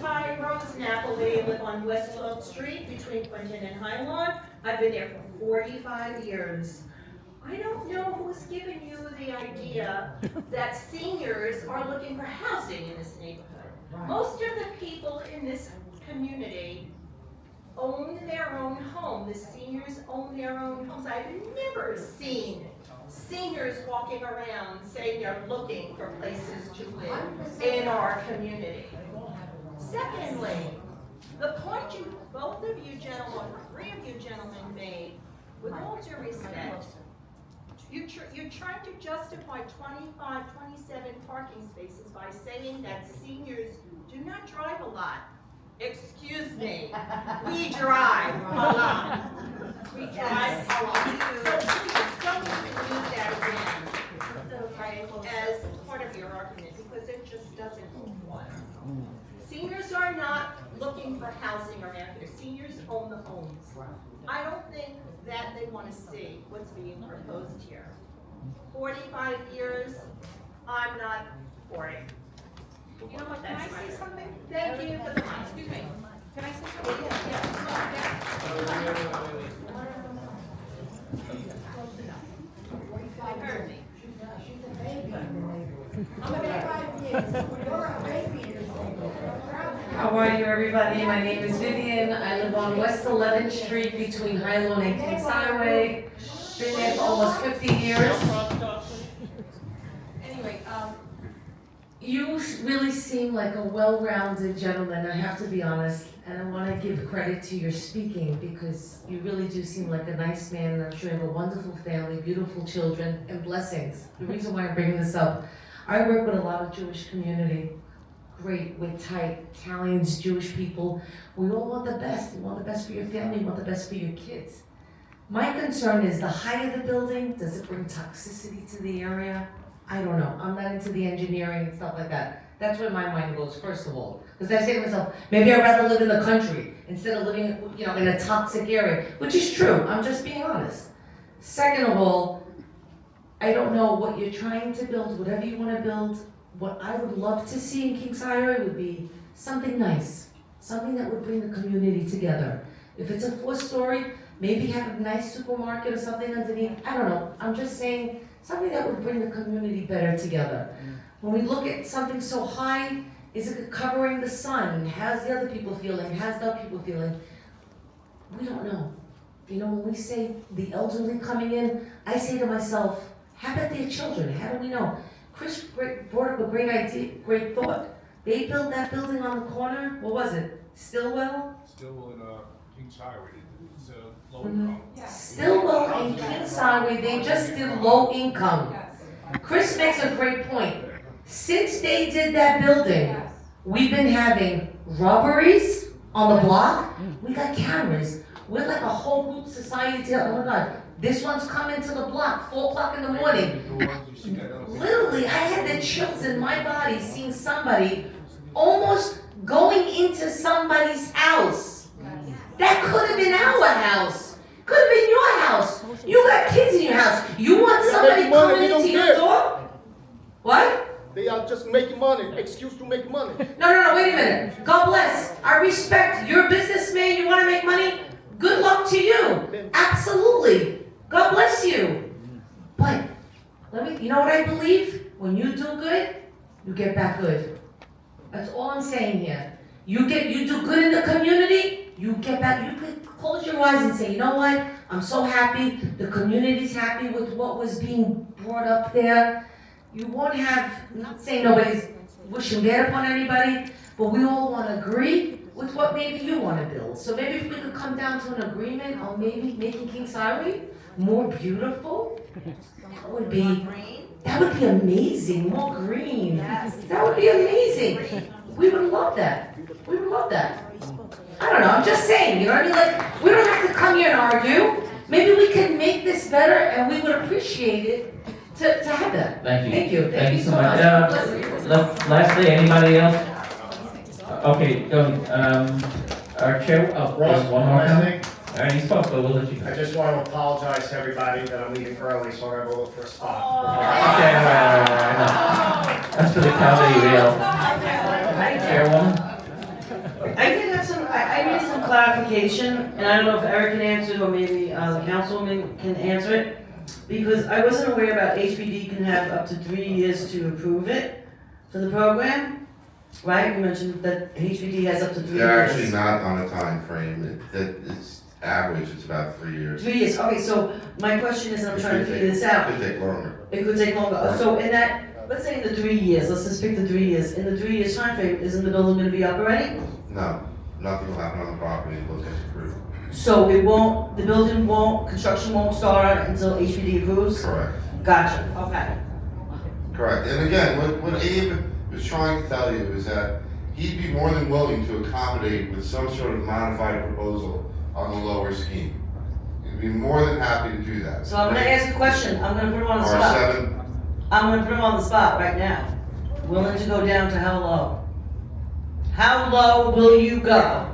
Hi, Rose Napoli. I live on West 12th Street between Quinton and Highland. I've been there for 45 years. I don't know who's given you the idea that seniors are looking for housing in this neighborhood. Most of the people in this community own their own home. The seniors own their own homes. I've never seen seniors walking around saying they're looking for places to live in our community. Secondly, the point both of you gentlemen, 3 of you gentlemen made, with all due respect, you're trying to justify 25, 27 parking spaces by saying that seniors do not drive a lot. Excuse me, we drive a lot. We drive a lot. So please, someone can use that again, okay, as part of your argument, because it just doesn't hold water. Seniors are not looking for housing around here. Seniors own the homes. I don't think that they want to see what's being proposed here. 45 years, I'm not for it. You know what, can I say something? Thank you for the time. Excuse me. Can I say something? They heard me. How are you, everybody? My name is Vivian. I live on West 11th Street between High Lawn and Kings Highway. Been there for almost 50 years. Anyway, you really seem like a well-rounded gentleman, I have to be honest, and I want to give credit to your speaking because you really do seem like a nice man, and I'm sure you have a wonderful family, beautiful children, and blessings. The reason why I'm bringing this up, I work with a lot of Jewish community. Great, we're tight, Italians, Jewish people. We all want the best. You want the best for your family, you want the best for your kids. My concern is the height of the building, does it bring toxicity to the area? I don't know, I'm not into the engineering and stuff like that. That's where my mind goes, first of all. Because I say to myself, maybe I'd rather live in the country instead of living, in a toxic area, which is true, I'm just being honest. Second of all, I don't know what you're trying to build, whatever you wanna build. What I would love to see in Kings Highway would be something nice, something that would bring the community together. If it's a 4-story, maybe have a nice supermarket or something underneath, I don't know, I'm just saying, something that would bring the community better together. When we look at something so high, is it covering the sun? How's the other people feeling? How's the other people feeling? We don't know. When we say the elderly coming in, I say to myself, how about their children? How do we know? Chris brought up a great idea, great thought. They built that building on the corner, what was it? Stillwell? Still in Kings Highway, it's low income. Stillwell and Kings Highway, they just did low income. Chris makes a great point. Since they did that building, we've been having robberies on the block. We got cameras. We're like a whole group society. Oh my God, this one's coming to the block, 4 o'clock in the morning. Literally, I had the chills in my body seeing somebody almost going into somebody's house. That could have been our house. Could have been your house. You got kids in your house. You want somebody coming into your door? What? They are just making money, excuse to make money. No, wait a minute. God bless. I respect. You're a businessman, you want to make money? Good luck to you. Absolutely. God bless you. But, you know what I believe? When you do good, you get back good. That's all I'm saying here. You do good in the community, you get back, you could close your eyes and say, you know what? I'm so happy, the community's happy with what was being brought up there. You won't have, I'm not saying nobody's wishing bad upon anybody, but we all want to agree with what maybe you want to build. So maybe if we could come down to an agreement on maybe making Kings Highway more beautiful, that would be amazing, more green. That would be amazing. We would love that. We would love that. I don't know, I'm just saying, you know what I mean? Like, we don't have to come here and argue. Maybe we can make this better and we would appreciate it to have that. Thank you. Thank you so much. Lastly, anybody else? Okay, our chair, Ross, one more last time. thing. All right, you spoke, but we'll let you go. I just want to apologize to everybody that I'm leaving early, so I'm gonna go look for a spot. Okay, all right. That's for the county real. Chairwoman? I did have I need some clarification, and I don't know if Eric can answer it or maybe the councilwoman can answer it. Because I wasn't aware about HPD can have up to 3 years to approve it for the program, right? You mentioned that HPD has up to 3 years. They're actually not on a time frame. It's average, it's about 3 years. 3 years, okay, so my question is, I'm trying to figure this out. It could take longer. It could take longer. So in that, let's say in the 3 years, let's just pick the 3 years. In the 3 years time frame, isn't the building gonna be up already? No, nothing will happen on the property until it gets approved. So construction won't start until HPD approves? Correct. Gotcha, okay. Correct. And again, what Abe was trying to tell you is that he'd be more than willing to accommodate with some sort of modified proposal on the lower scheme. He'd be more than happy to do that. So I'm gonna ask a question, I'm gonna put him on the spot. R7, I'm gonna put him on the spot right now. Willing to go down to how low? How low will you go?